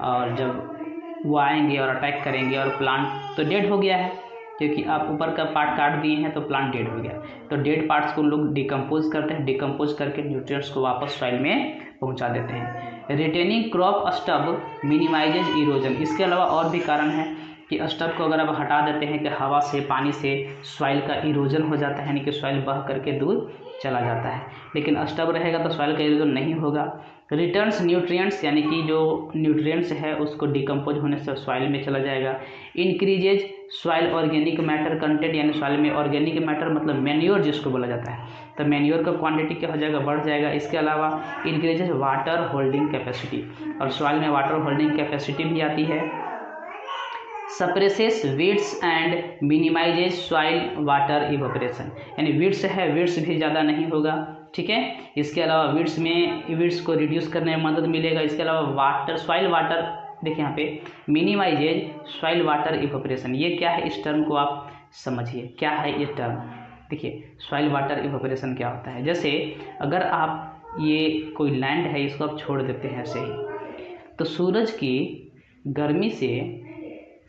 और जब वो आएंगे और अटैक करेंगे, और प्लांट तो डेड हो गया है क्योंकि आप ऊपर का पार्ट काट दिए हैं, तो प्लांट डेड हो गया। तो डेड पार्ट्स को लोग डिकम्पोज करते हैं, डिकम्पोज करके न्यूट्रिएंट्स को वापस सॉइल में पहुंचा देते हैं। Retaining crop stub minimises erosion, इसके अलावा और भी कारण है कि स्टब को अगर आप हटा देते हैं कि हवा से, पानी से सॉइल का इरोजन हो जाता है, यानी कि सॉइल बह करके दूर चला जाता है। लेकिन स्टब रहेगा तो सॉइल का इरोजन नहीं होगा, रिटर्न्स न्यूट्रिएंट्स, यानी कि जो न्यूट्रिएंट्स है उसको डिकम्पोज होने से सॉइल में चला जाएगा। Increases soil organic matter content, यानी सॉइल में ऑर्गेनिक मैटर मतलब मैन्योर जिसको बोला जाता है, तो मैन्योर का क्वांटिटी क्या हो जाएगा, बढ़ जाएगा। इसके अलावा इंक्रीजेज वाटर होल्डिंग कैपेसिटी, और सॉइल में वाटर होल्डिंग कैपेसिटी भी आती है। Suppresses weeds and minimises soil water evaporation, यानी वीड्स है, वीड्स भी ज़्यादा नहीं होगा, ठीक है। इसके अलावा वीड्स को रिड्यूस करने में मदद मिलेगा। इसके अलावा वाटर सॉइल वाटर, देखिए यहाँ पे मिनिमाइजेज सॉइल वाटर इवोपरेशन, ये क्या है, इस टर्म को आप समझिए क्या है ये टर्म। देखिए सॉइल वाटर इवोपरेशन क्या होता है, जैसे अगर आप ये कोई लैंड है इसको आप छोड़ देते हैं ऐसे ही, तो सूरज की गर्मी से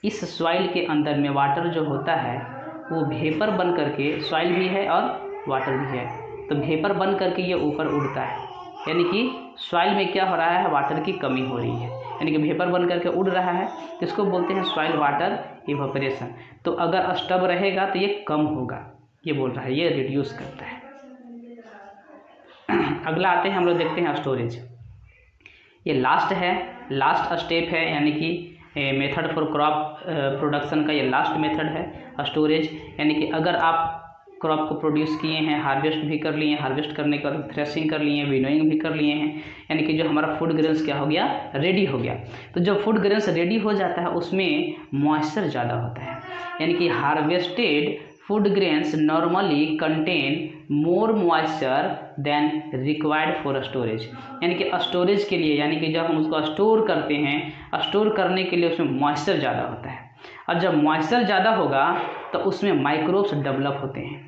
इस सॉइल के अंदर में वाटर जो होता है वो वेपर बन करके, सॉइल भी है और वाटर भी है, तो वेपर बन करके ये ऊपर उड़ता है, यानी कि सॉइल में क्या हो रहा है, वाटर की कमी हो रही है, यानी कि वेपर बन करके उड़ रहा है, तो इसको बोलते हैं सॉइल वाटर इवोपरेशन। तो अगर स्टब रहेगा तो ये कम होगा, ये बोल रहा है, ये रिड्यूस करता है। अगला आते हैं हम लोग देखते हैं स्टोरेज। ये लास्ट है, लास्ट स्टेप है, यानी कि मेथड फॉर क्रॉप प्रोडक्शन का ये लास्ट मेथड है स्टोरेज। यानी कि अगर आप क्रॉप को प्रोड्यूस किए हैं, हार्वेस्ट भी कर लिए, हार्वेस्ट करने के बाद थ्रेशिंग कर लिए, विनोइंग भी कर लिए हैं, यानी कि जो हमारा फूड ग्रेन्स क्या हो गया, रेडी हो गया। तो जब फूड ग्रेन्स रेडी हो जाता है उसमें मॉइस्चर ज़्यादा होता है, यानी कि harvested food grains normally contain more moisture than required for storage, यानी कि स्टोरेज के लिए, यानी कि जब हम उसको स्टोर करते हैं, स्टोर करने के लिए उसमें मॉइस्चर ज़्यादा होता है, और जब मॉइस्चर ज़्यादा होगा तो उसमें माइक्रोब्स डेवलप होते हैं,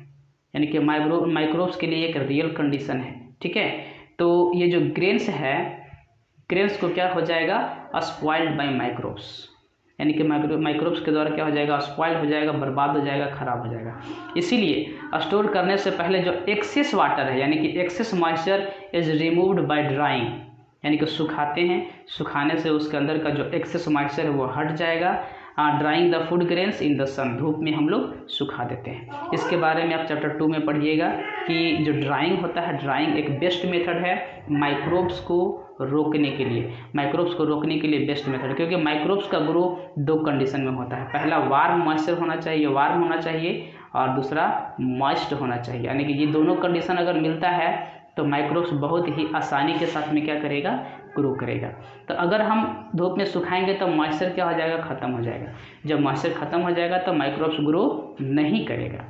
यानी कि माइक्रोब्स के लिए एक रियल कंडीशन है, ठीक है। तो ये जो ग्रेन्स है, ग्रेन्स को क्या हो जाएगा, स्पॉइल्ड बाय माइक्रोब्स, यानी कि माइक्रोब्स के द्वारा क्या हो जाएगा, स्पॉइल हो जाएगा, बर्बाद हो जाएगा, खराब हो जाएगा। इसीलिए स्टोर करने से पहले जो एक्सेस वाटर है, यानी कि excess moisture is removed by drying, यानी कि सुखाते हैं, सुखाने से उसके अंदर का जो एक्सेस मॉइस्चर है वो हट जाएगा। Drying the food grains in the sun, धूप में हम लोग सुखा देते हैं। इसके बारे में आप चैप्टर 2 में पढ़िएगा कि जो ड्राइंग होता है, ड्राइंग एक बेस्ट मेथड है माइक्रोब्स को रोकने के लिए, माइक्रोब्स को रोकने के लिए बेस्ट मेथड, क्योंकि माइक्रोब्स का ग्रो 2 कंडीशन में होता है, पहला वार्म मॉइस्चर होना चाहिए, वार्म होना चाहिए, और दूसरा मॉइस्ट होना चाहिए, यानी कि ये दोनों कंडीशन अगर मिलता है तो माइक्रोब्स बहुत ही आसानी के साथ में क्या करेगा, ग्रो करेगा। तो अगर हम धूप में सुखाएंगे तो मॉइस्चर क्या हो जाएगा, ख़त्म हो जाएगा। जब मॉइस्चर ख़त्म हो जाएगा तो माइक्रोब्स ग्रो नहीं करेगा।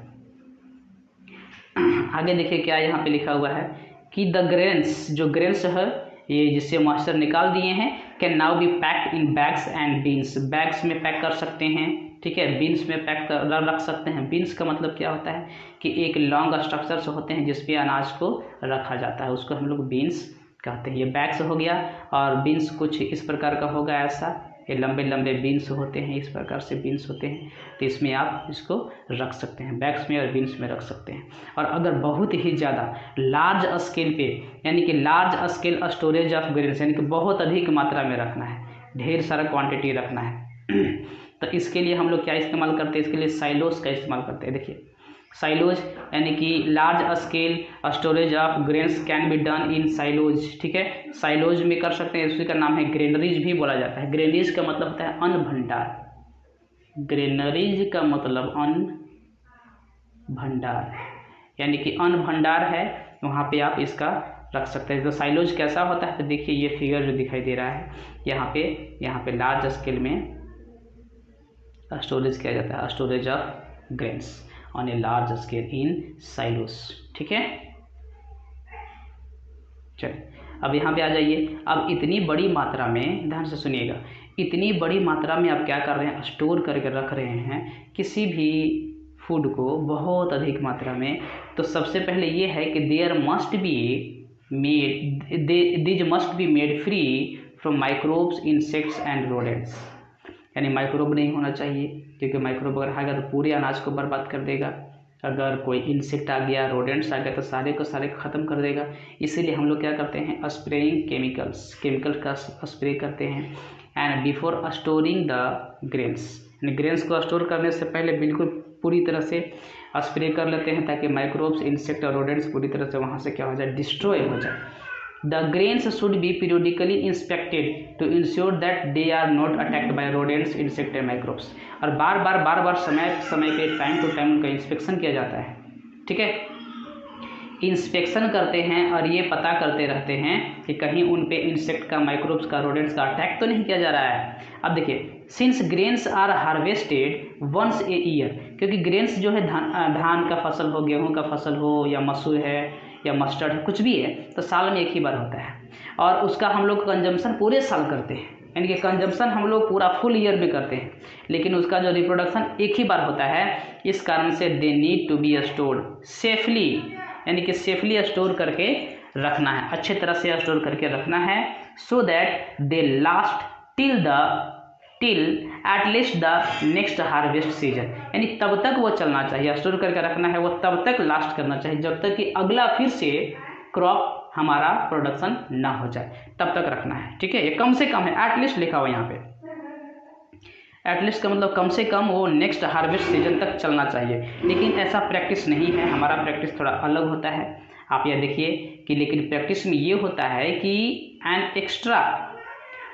आगे देखिए क्या यहाँ पे लिखा हुआ है कि द ग्रेन्स, जो ग्रेन्स है ये जिससे मॉइस्चर निकाल दिए हैं, can now be packed in bags and beans, bags में पैक कर सकते हैं, ठीक है, बीन्स में पैक कर रख सकते हैं। बीन्स का मतलब क्या होता है कि एक लॉन्ग स्ट्रक्चर्स होते हैं जिस पे अनाज को रखा जाता है, उसको हम लोग बीन्स कहते हैं। ये बैग्स हो गया, और बीन्स कुछ इस प्रकार का होगा, ऐसा ये लंबे लंबे बीन्स होते हैं, इस प्रकार से बीन्स होते हैं, तो इसमें आप इसको रख सकते हैं, बैग्स में और बीन्स में रख सकते हैं। और अगर बहुत ही ज़्यादा लार्ज स्केल पे, यानी कि large scale storage of grains, यानी कि बहुत अधिक मात्रा में रखना है, ढेर सारा क्वांटिटी रखना है तो इसके लिए हम लोग क्या इस्तेमाल करते हैं, इसके लिए साइलोज का इस्तेमाल करते हैं। देखिए साइलोज, यानी कि large scale storage of grains can be done in silos, ठीक है, साइलोज में कर सकते हैं। उसी का नाम है ग्रेनरीज भी बोला जाता है। ग्रेनरीज का मतलब होता है अन्न भंडार, ग्रेनरीज का मतलब अन्न भंडार, यानी कि अन्न भंडार है, वहाँ पे आप इसका रख सकते हैं। तो साइलोज कैसा होता है, तो देखिए ये फिगर जो दिखाई दे रहा है यहाँ पे लार्ज स्केल में स्टोरेज किया जाता है, storage of grains on a large scale in silos, ठीक है। चलिए अब यहाँ पे आ जाइए। अब इतनी बड़ी मात्रा में, ध्यान से सुनिएगा, इतनी बड़ी मात्रा में आप क्या कर रहे हैं, स्टोर करके रख रहे हैं किसी भी फूड को बहुत अधिक मात्रा में। तो सबसे पहले ये है कि this must be made free from microbes, insects and rodents, यानी माइक्रोब नहीं होना चाहिए, क्योंकि माइक्रोब अगर आएगा तो पूरे अनाज को बर्बाद कर देगा। अगर कोई इंसेक्ट आ गया, रोडेंट्स आ गया तो सारे को सारे ख़त्म कर देगा। इसीलिए हम लोग क्या करते हैं, स्प्रेइंग केमिकल्स का स्प्रे करते हैं। And before storing the grains, यानी ग्रेन्स को स्टोर करने से पहले बिल्कुल पूरी तरह से स्प्रे कर लेते हैं, ताकि माइक्रोब्स, इंसेक्ट और रोडेंट्स पूरी तरह से वहाँ से क्या हो जाए, डिस्ट्रॉय हो जाए। The grains should be periodically inspected to ensure that they are not attacked by rodents, insect and microbes. और बार बार समय पे टाइम टू टाइम उनका इंस्पेक्शन किया जाता है। ठीक है, इंस्पेक्शन करते हैं और ये पता करते रहते हैं कि कहीं उन पे इंसेक्ट का, माइक्रोब्स का, रोडेंट्स का अटैक तो नहीं किया जा रहा है। अब देखिए, since grains are harvested once a year, क्योंकि ग्रेन्स जो है धान का फसल हो, गेहूं का फसल हो, या मसूर है या मस्टर्ड है, कुछ भी है, तो साल में एक ही बार होता है और उसका हम लोग कंजम्पशन पूरे साल करते हैं, यानी कि कंजम्पशन हम लोग पूरा फुल ईयर में करते हैं, लेकिन उसका जो रिप्रोडक्शन एक ही बार होता है। इस कारण से they need to be stored safely, यानी कि सेफली स्टोर करके रखना है, अच्छे तरह से स्टोर करके रखना है, so that they last till at least the next harvest season, यानी तब तक वो चलना चाहिए, स्टोर करके रखना है, वो तब तक लास्ट करना चाहिए जब तक कि अगला फिर से क्रॉप हमारा प्रोडक्शन ना हो जाए, तब तक रखना है। ठीक है, ये कम से कम है, एटलीस्ट लिखा हुआ यहाँ पे, एटलीस्ट का मतलब कम से कम वो नेक्स्ट हार्वेस्ट सीजन तक चलना चाहिए। लेकिन ऐसा प्रैक्टिस नहीं है, हमारा प्रैक्टिस थोड़ा अलग होता है। आप यह देखिए कि लेकिन प्रैक्टिस में ये होता है कि एन एक्स्ट्रा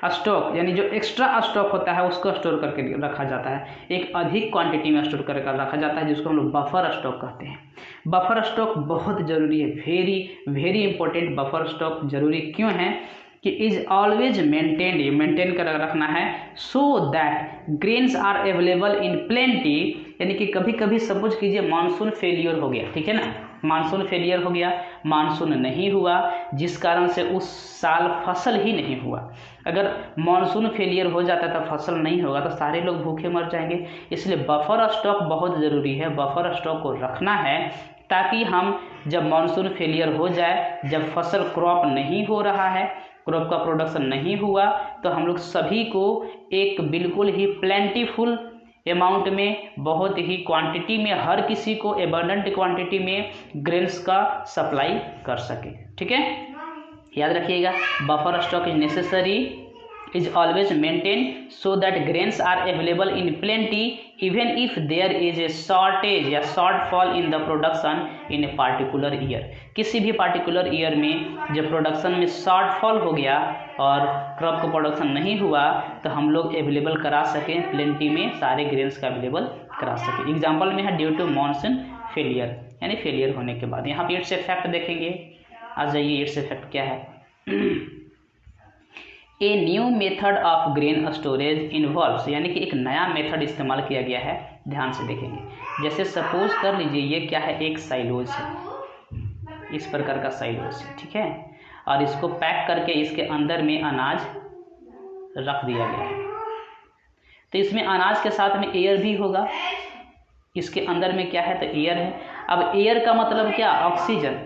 स्टॉक, यानी जो एक्स्ट्रा स्टॉक होता है उसको स्टोर करके रखा जाता है, एक अधिक क्वांटिटी में स्टोर करके रखा जाता है, जिसको हम लोग बफर स्टॉक कहते हैं। बफर स्टॉक बहुत ज़रूरी है, वेरी इंपॉर्टेंट। बफर स्टॉक जरूरी क्यों है कि इज ऑलवेज मेंटेन्ड, ये मेंटेन कर रखना है, so that grains are available in plenty, यानी कि कभी कभी सपोज कीजिए मानसून फेलियर हो गया, ठीक है ना, मानसून फेलियर हो गया, मानसून नहीं हुआ, जिस कारण से उस साल फसल ही नहीं हुआ। अगर मानसून फेलियर हो जाता है तो फसल नहीं होगा तो सारे लोग भूखे मर जाएंगे। इसलिए बफर स्टॉक बहुत ज़रूरी है, बफर स्टॉक को रखना है ताकि हम जब मानसून फेलियर हो जाए, जब फसल क्रॉप नहीं हो रहा है, क्रॉप का प्रोडक्शन नहीं हुआ, तो हम लोग सभी को एक बिल्कुल ही प्लेंटीफुल अमाउंट में, बहुत ही क्वांटिटी में, हर किसी को एबंडेंट क्वांटिटी में ग्रेन्स का सप्लाई कर सके। ठीक है, याद रखिएगा, buffer stock is necessary, is always maintained so that grains are available in plenty even if there is a shortage या shortfall in the production in a particular year। किसी भी particular year में जब प्रोडक्शन में shortfall हो गया और crop का प्रोडक्शन नहीं हुआ तो हम लोग अवेलेबल करा सकें, प्लेंटी में सारे ग्रेन्स का अवेलेबल करा सकें। एग्जाम्पल में है ड्यू टू मानसून फेलियर, यानी फेलियर होने के बाद। यहाँ पे इट्स इफेक्ट देखेंगे, आ जाइए इट्स इफेक्ट क्या है। A new method of grain storage involves, यानी कि एक नया मेथड इस्तेमाल किया गया है, ध्यान से देखेंगे। जैसे सपोज कर लीजिए ये क्या है, एक साइलोज है, इस प्रकार का साइलोज है, ठीक है, और इसको पैक करके इसके अंदर में अनाज रख दिया गया है। तो इसमें अनाज के साथ में एयर भी होगा, इसके अंदर में क्या है तो एयर है। अब एयर का मतलब क्या, ऑक्सीजन,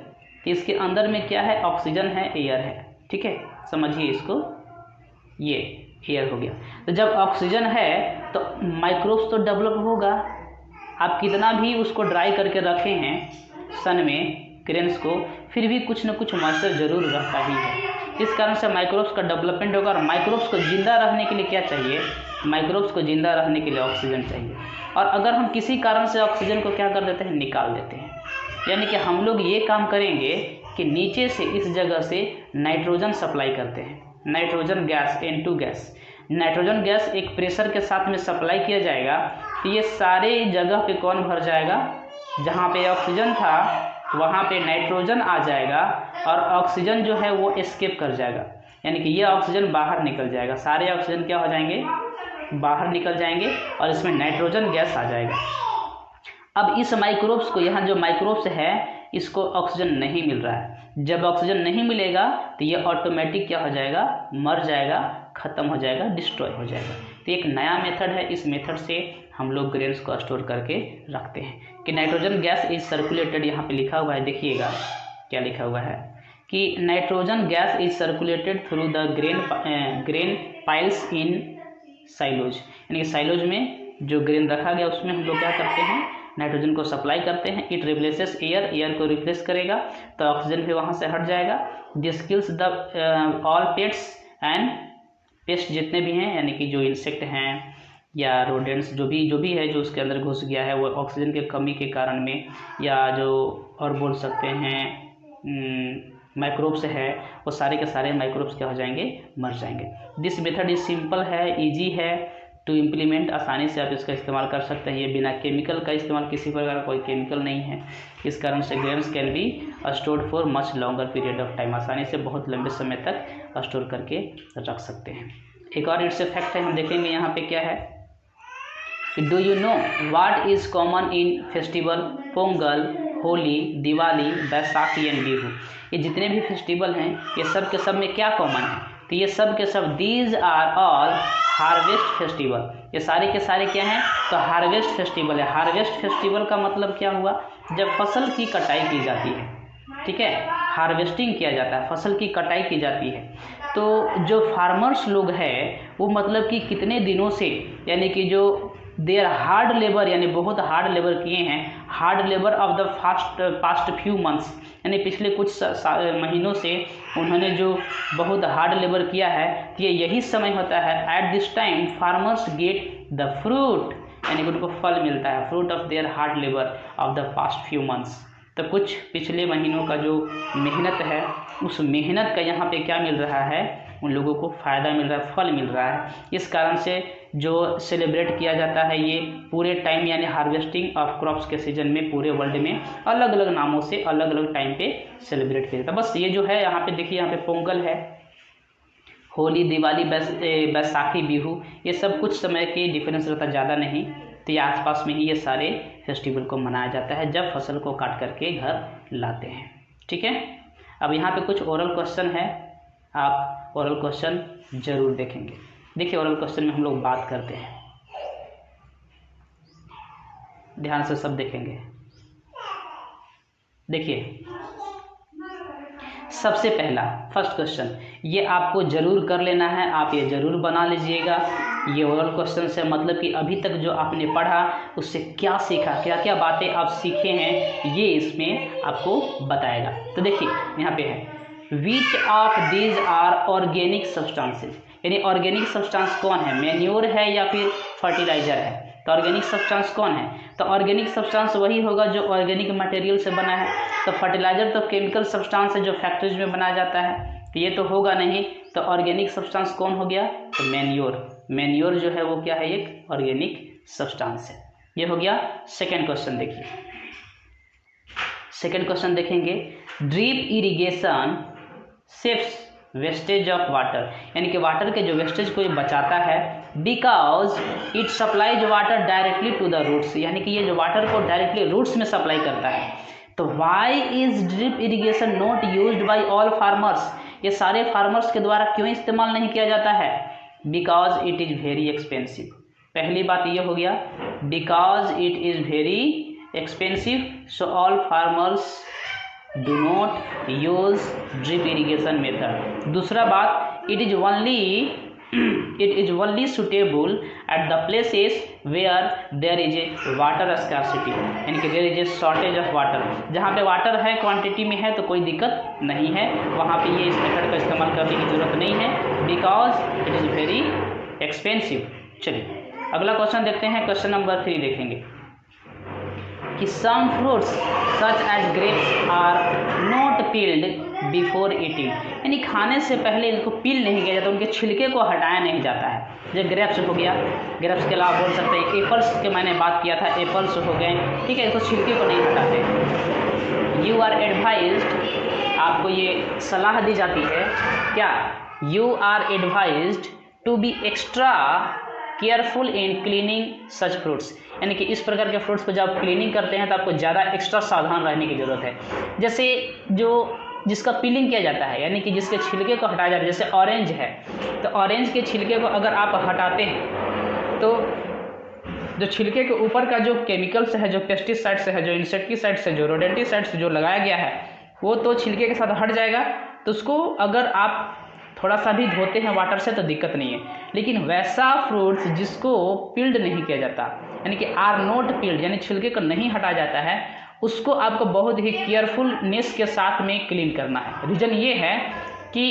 तो इसके अंदर में क्या है, ऑक्सीजन है, एयर है, ठीक है, समझिए इसको, ये एयर हो गया। तो जब ऑक्सीजन है तो माइक्रोब्स तो डेवलप होगा। आप कितना भी उसको ड्राई करके रखे हैं सन में ग्रेन्स को, फिर भी कुछ न कुछ मॉइस्चर जरूर रहता ही है। इस कारण से माइक्रोब्स का डेवलपमेंट होगा। और माइक्रोब्स को जिंदा रहने के लिए क्या चाहिए, माइक्रोब्स को जिंदा रहने के लिए ऑक्सीजन चाहिए। और अगर हम किसी कारण से ऑक्सीजन को क्या कर देते हैं, निकाल देते हैं, यानी कि हम लोग ये काम करेंगे कि नीचे से इस जगह से नाइट्रोजन सप्लाई करते हैं, nitrogen gas, N2 gas. Nitrogen gas एक प्रेशर के साथ में सप्लाई किया जाएगा तो ये सारे जगह पे कौन भर जाएगा, जहाँ पे ऑक्सीजन था वहाँ पे नाइट्रोजन आ जाएगा और ऑक्सीजन जो है वो एस्केप कर जाएगा, यानी कि ये ऑक्सीजन बाहर निकल जाएगा, सारे ऑक्सीजन क्या हो जाएंगे, बाहर निकल जाएंगे और इसमें नाइट्रोजन गैस आ जाएगा। अब इस माइक्रोब्स को, यहाँ जो माइक्रोब्स है इसको ऑक्सीजन नहीं मिल रहा है। जब ऑक्सीजन नहीं मिलेगा तो ये ऑटोमेटिक क्या हो जाएगा, मर जाएगा, खत्म हो जाएगा, डिस्ट्रॉय हो जाएगा। तो एक नया मेथड है, इस मेथड से हम लोग ग्रेन्स को स्टोर करके रखते हैं कि नाइट्रोजन गैस इज सर्कुलेटेड। यहाँ पे लिखा हुआ है, देखिएगा क्या लिखा हुआ है कि nitrogen gas is circulated through the grain piles in silos, यानी कि साइलोज में जो ग्रेन रखा गया उसमें हम लोग क्या करते हैं, नाइट्रोजन को सप्लाई करते हैं। इट रिप्लेसेस एयर, एयर को रिप्लेस करेगा तो ऑक्सीजन भी वहाँ से हट जाएगा। This kills the all pets and paste जितने भी हैं, यानी कि जो इंसेक्ट हैं या रोडेंट्स, जो भी है जो उसके अंदर घुस गया है, वो ऑक्सीजन के कमी के कारण में, या जो और बोल सकते हैं माइक्रोब्स है वो सारे के सारे माइक्रोब्स क्या हो जाएंगे, मर जाएंगे। दिस मेथड इज सिंपल है, इजी है टू इम्प्लीमेंट, आसानी से आप इसका इस्तेमाल कर सकते हैं। ये बिना केमिकल का इस्तेमाल, किसी प्रकार का कोई केमिकल नहीं है। इस कारण से grains can be stored for much longer period of time, आसानी से बहुत लंबे समय तक स्टोर करके रख सकते हैं। एक और इट्स फैक्ट है, हम देखेंगे यहाँ पे क्या है। Do you know what is common in festival Pongal, Holi, Diwali, Baisakhi and Bihu. ये जितने भी फेस्टिवल हैं ये सब के सब में क्या कॉमन है, तो ये सब के सब these are all harvest festival. ये सारे के सारे क्या हैं, तो हार्वेस्ट फेस्टिवल है। हार्वेस्ट फेस्टिवल का मतलब क्या हुआ, जब फसल की कटाई की जाती है, ठीक है, हार्वेस्टिंग किया जाता है, फसल की कटाई की जाती है। तो जो फार्मर्स लोग हैं वो मतलब कि कितने दिनों से, यानी कि जो देर हार्ड लेबर, यानी बहुत हार्ड लेबर किए हैं, hard labour of the past few months, यानी पिछले कुछ महीनों से उन्होंने जो बहुत हार्ड लेबर किया है, ये यही समय होता है। At this time farmers get the fruit, यानी कि उनको फल मिलता है, fruit of their hard labour of the past few months. तो कुछ पिछले महीनों का जो मेहनत है, उस मेहनत का यहाँ पे क्या मिल रहा है, उन लोगों को फ़ायदा मिल रहा है, फल मिल रहा है। इस कारण से जो सेलिब्रेट किया जाता है ये पूरे टाइम, यानी हार्वेस्टिंग ऑफ क्रॉप्स के सीजन में पूरे वर्ल्ड में अलग अलग नामों से अलग अलग टाइम पे सेलिब्रेट किया जाता है। बस ये जो है यहाँ पे देखिए, यहाँ पे पोंगल है, होली, दिवाली, बैसाखी, बिहू, ये सब कुछ समय के डिफरेंस रहता, ज़्यादा नहीं। तो ये आसपास में ही ये सारे फेस्टिवल को मनाया जाता है जब फसल को काट करके घर लाते हैं, ठीक है। अब यहाँ पे कुछ ओरल क्वेश्चन है, आप ओरल क्वेश्चन जरूर देखेंगे। देखिए ओरल क्वेश्चन में हम लोग बात करते हैं, ध्यान से सब देखेंगे। देखिए सबसे पहला फर्स्ट क्वेश्चन, ये आपको जरूर कर लेना है, आप ये जरूर बना लीजिएगा। ये ओरल क्वेश्चन से मतलब कि अभी तक जो आपने पढ़ा उससे क्या सीखा, क्या क्या बातें आप सीखे हैं, ये इसमें आपको बताएगा। तो देखिए यहाँ पे है, which of these are organic substances, यानी ऑर्गेनिक सब्सटेंस कौन है, मैन्योर है या फिर फर्टिलाइजर है। तो ऑर्गेनिक सब्सटेंस कौन है, तो ऑर्गेनिक सब्सटेंस वही होगा जो ऑर्गेनिक मटेरियल से बना है। तो फर्टिलाइजर तो केमिकल सब्सटेंस है जो फैक्ट्रीज में बनाया जाता है, तो ये तो होगा नहीं। तो ऑर्गेनिक सब्सटेंस कौन हो गया, तो मैन्योर। मैन्योर जो है वो क्या है, एक ऑर्गेनिक सब्सटेंस है। ये हो गया सेकेंड क्वेश्चन। देखिए सेकेंड क्वेश्चन देखेंगे, drip irrigation saves wastage of water, यानी कि वाटर के जो वेस्टेज को ये बचाता है, because it supplies water directly to the roots, यानी कि ये जो वाटर को डायरेक्टली रूट्स में सप्लाई करता है। तो why is drip irrigation not used by all farmers, ये सारे फार्मर्स के द्वारा क्यों इस्तेमाल नहीं किया जाता है, because it is very expensive. पहली बात ये हो गया, because it is very expensive, so all farmers do not use drip irrigation method। दूसरा बात, it is only suitable at the places where there is a water scarcity, यानी कि there is a shortage of water, जहाँ पे water है quantity में है तो कोई दिक्कत नहीं है, वहाँ पे ये इस मेथड का इस्तेमाल करने की जरूरत नहीं है, because it is very expensive. चलिए अगला क्वेश्चन देखते हैं, क्वेश्चन नंबर 3 देखेंगे कि some fruits such as grapes are not peeled before eating, यानी खाने से पहले इनको पील नहीं किया जाता, उनके छिलके को हटाया नहीं जाता है। जैसे ग्रेप्स हो गया, ग्रेप्स के अलावा बोल सकते हैं एप्पल्स के, मैंने बात किया था, एप्पल्स हो गए, ठीक है, इसको छिलके को नहीं हटाते। यू आर एडवाइज्ड, आपको ये सलाह दी जाती है क्या, you are advised to be extra careful in cleaning such fruits, यानी कि इस प्रकार के फ्रूट्स को जब आप क्लीनिंग करते हैं तो आपको ज़्यादा एक्स्ट्रा सावधान रहने की ज़रूरत है। जैसे जो जिसका पीलिंग किया जाता है, यानी कि जिसके छिलके को हटाया जाता है, जैसे ऑरेंज है, तो ऑरेंज के छिलके को अगर आप हटाते हैं तो जो छिलके के ऊपर का जो केमिकल्स है, जो पेस्टिसाइड्स है, जो इंसेक्टिसाइड्स है, जो रोडेंटिसाइड्स जो लगाया गया है, वो तो छिलके के साथ हट जाएगा। तो उसको अगर आप थोड़ा सा भी धोते हैं वाटर से तो दिक्कत नहीं है। लेकिन वैसा फ्रूट्स जिसको पील्ड नहीं किया जाता, यानी कि आर नॉट पील्ड, यानी छिलके को नहीं हटाया जाता है, उसको आपको बहुत ही केयरफुलनेस के साथ में क्लीन करना है। रीज़न ये है कि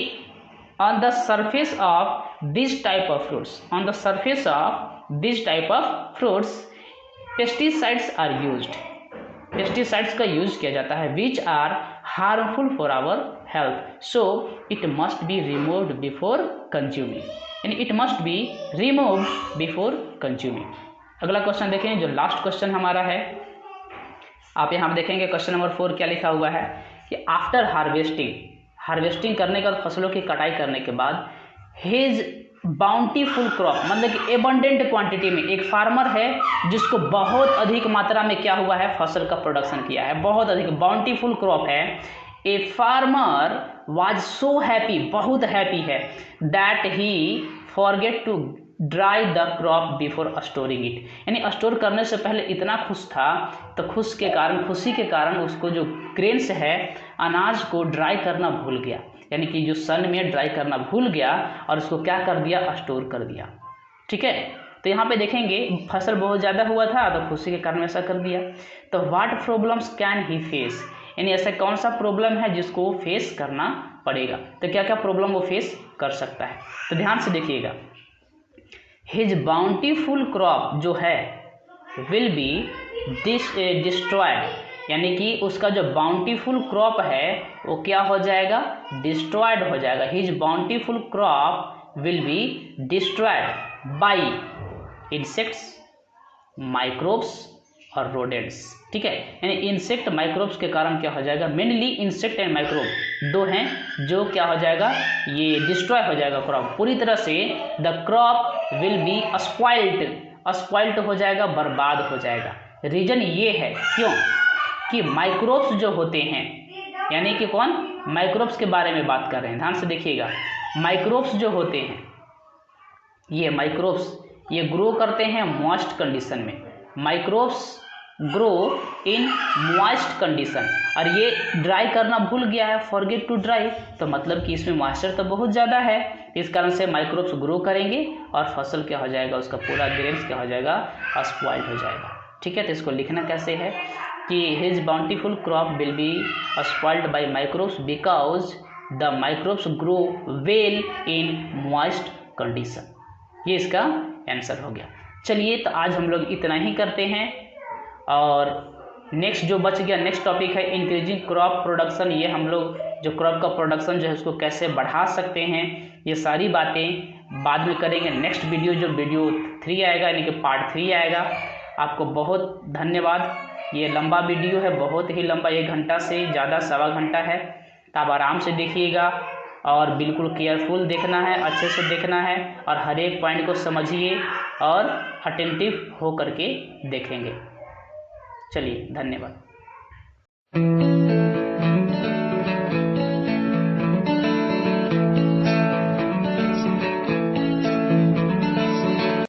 on the surface of this type of fruits, on the surface of this type of fruits pesticides are used, pesticides का यूज किया जाता है which are harmful for our health, so it must be removed before consuming, यानी it must be removed before consuming. अगला question देखें जो last question हमारा है, आप यहाँ पे देखेंगे क्वेश्चन नंबर 4 क्या लिखा हुआ है कि आफ्टर हार्वेस्टिंग करने के बाद, फसलों की कटाई करने के बाद, हिज बाउंटीफुल क्रॉप, मतलब कि एबंडेंट क्वांटिटी में, एक फार्मर है जिसको बहुत अधिक मात्रा में क्या हुआ है, फसल का प्रोडक्शन किया है, बहुत अधिक बाउंटीफुल क्रॉप है। A farmer was so happy, बहुत हैप्पी है, that he forget to dry the crop before storing it, यानी स्टोर करने से पहले इतना खुश था, तो खुशी के कारण उसको जो ग्रेन्स है, अनाज को ड्राई करना भूल गया, यानी कि जो सन में ड्राई करना भूल गया और उसको क्या कर दिया, स्टोर कर दिया। ठीक है, तो यहाँ पे देखेंगे फसल बहुत ज़्यादा हुआ था तो खुशी के कारण ऐसा कर दिया। तो what problems can he face, यानी ऐसा कौन सा प्रॉब्लम है जिसको फेस करना पड़ेगा, तो क्या क्या प्रॉब्लम वो फेस कर सकता है, तो ध्यान से देखिएगा। हिज बाउंटीफुल क्रॉप जो है विल बी डिस्ट्रॉयड, यानी कि उसका जो बाउंटीफुल क्रॉप है वो क्या हो जाएगा, डिस्ट्रॉयड हो जाएगा। His bountiful crop will be destroyed by insects, microbes और रोडेंट्स। ठीक है, यानी इंसेक्ट माइक्रोब्स के कारण क्या हो जाएगा, मेनली इंसेक्ट एंड माइक्रोब दो हैं जो क्या हो जाएगा, ये डिस्ट्रॉय हो जाएगा क्रॉप पूरी तरह से। The crop will be spoiled हो जाएगा, बर्बाद हो जाएगा। रीजन ये है क्यों कि माइक्रोब्स जो होते हैं, यानी कि कौन, माइक्रोब्स के बारे में बात कर रहे हैं, ध्यान से देखिएगा। माइक्रोब्स जो होते हैं, ये माइक्रोब्स ये ग्रो करते हैं मॉइस्ट कंडीशन में, microbes grow in moist condition, और ये ड्राई करना भूल गया है, फॉरगेट टू ड्राई, तो मतलब कि इसमें मॉइस्चर तो बहुत ज़्यादा है, इस कारण से माइक्रोब्स ग्रो करेंगे और फसल क्या हो जाएगा, उसका पूरा ग्रेन्स क्या हो जाएगा, स्पॉइल्ड हो जाएगा। ठीक है, तो इसको लिखना कैसे है कि his bountiful crop will be spoiled by microbes because the microbes grow well in moist condition. ये इसका आंसर हो गया। चलिए, तो आज हम लोग इतना ही करते हैं, और नेक्स्ट जो बच गया, नेक्स्ट टॉपिक है इंक्रीजिंग क्रॉप प्रोडक्शन। ये हम लोग जो क्रॉप का प्रोडक्शन जो है उसको कैसे बढ़ा सकते हैं, ये सारी बातें बाद में करेंगे। नेक्स्ट वीडियो जो वीडियो 3 आएगा, यानी कि पार्ट 3 आएगा। आपको बहुत धन्यवाद। ये लंबा वीडियो है, बहुत ही लंबा, 1 घंटा से ज़्यादा, 1.25 घंटा है, तो आप आराम से देखिएगा और बिल्कुल केयरफुल देखना है, अच्छे से देखना है, और हर एक पॉइंट को समझिए और अटेंटिव हो करके देखेंगे। चलिए, धन्यवाद।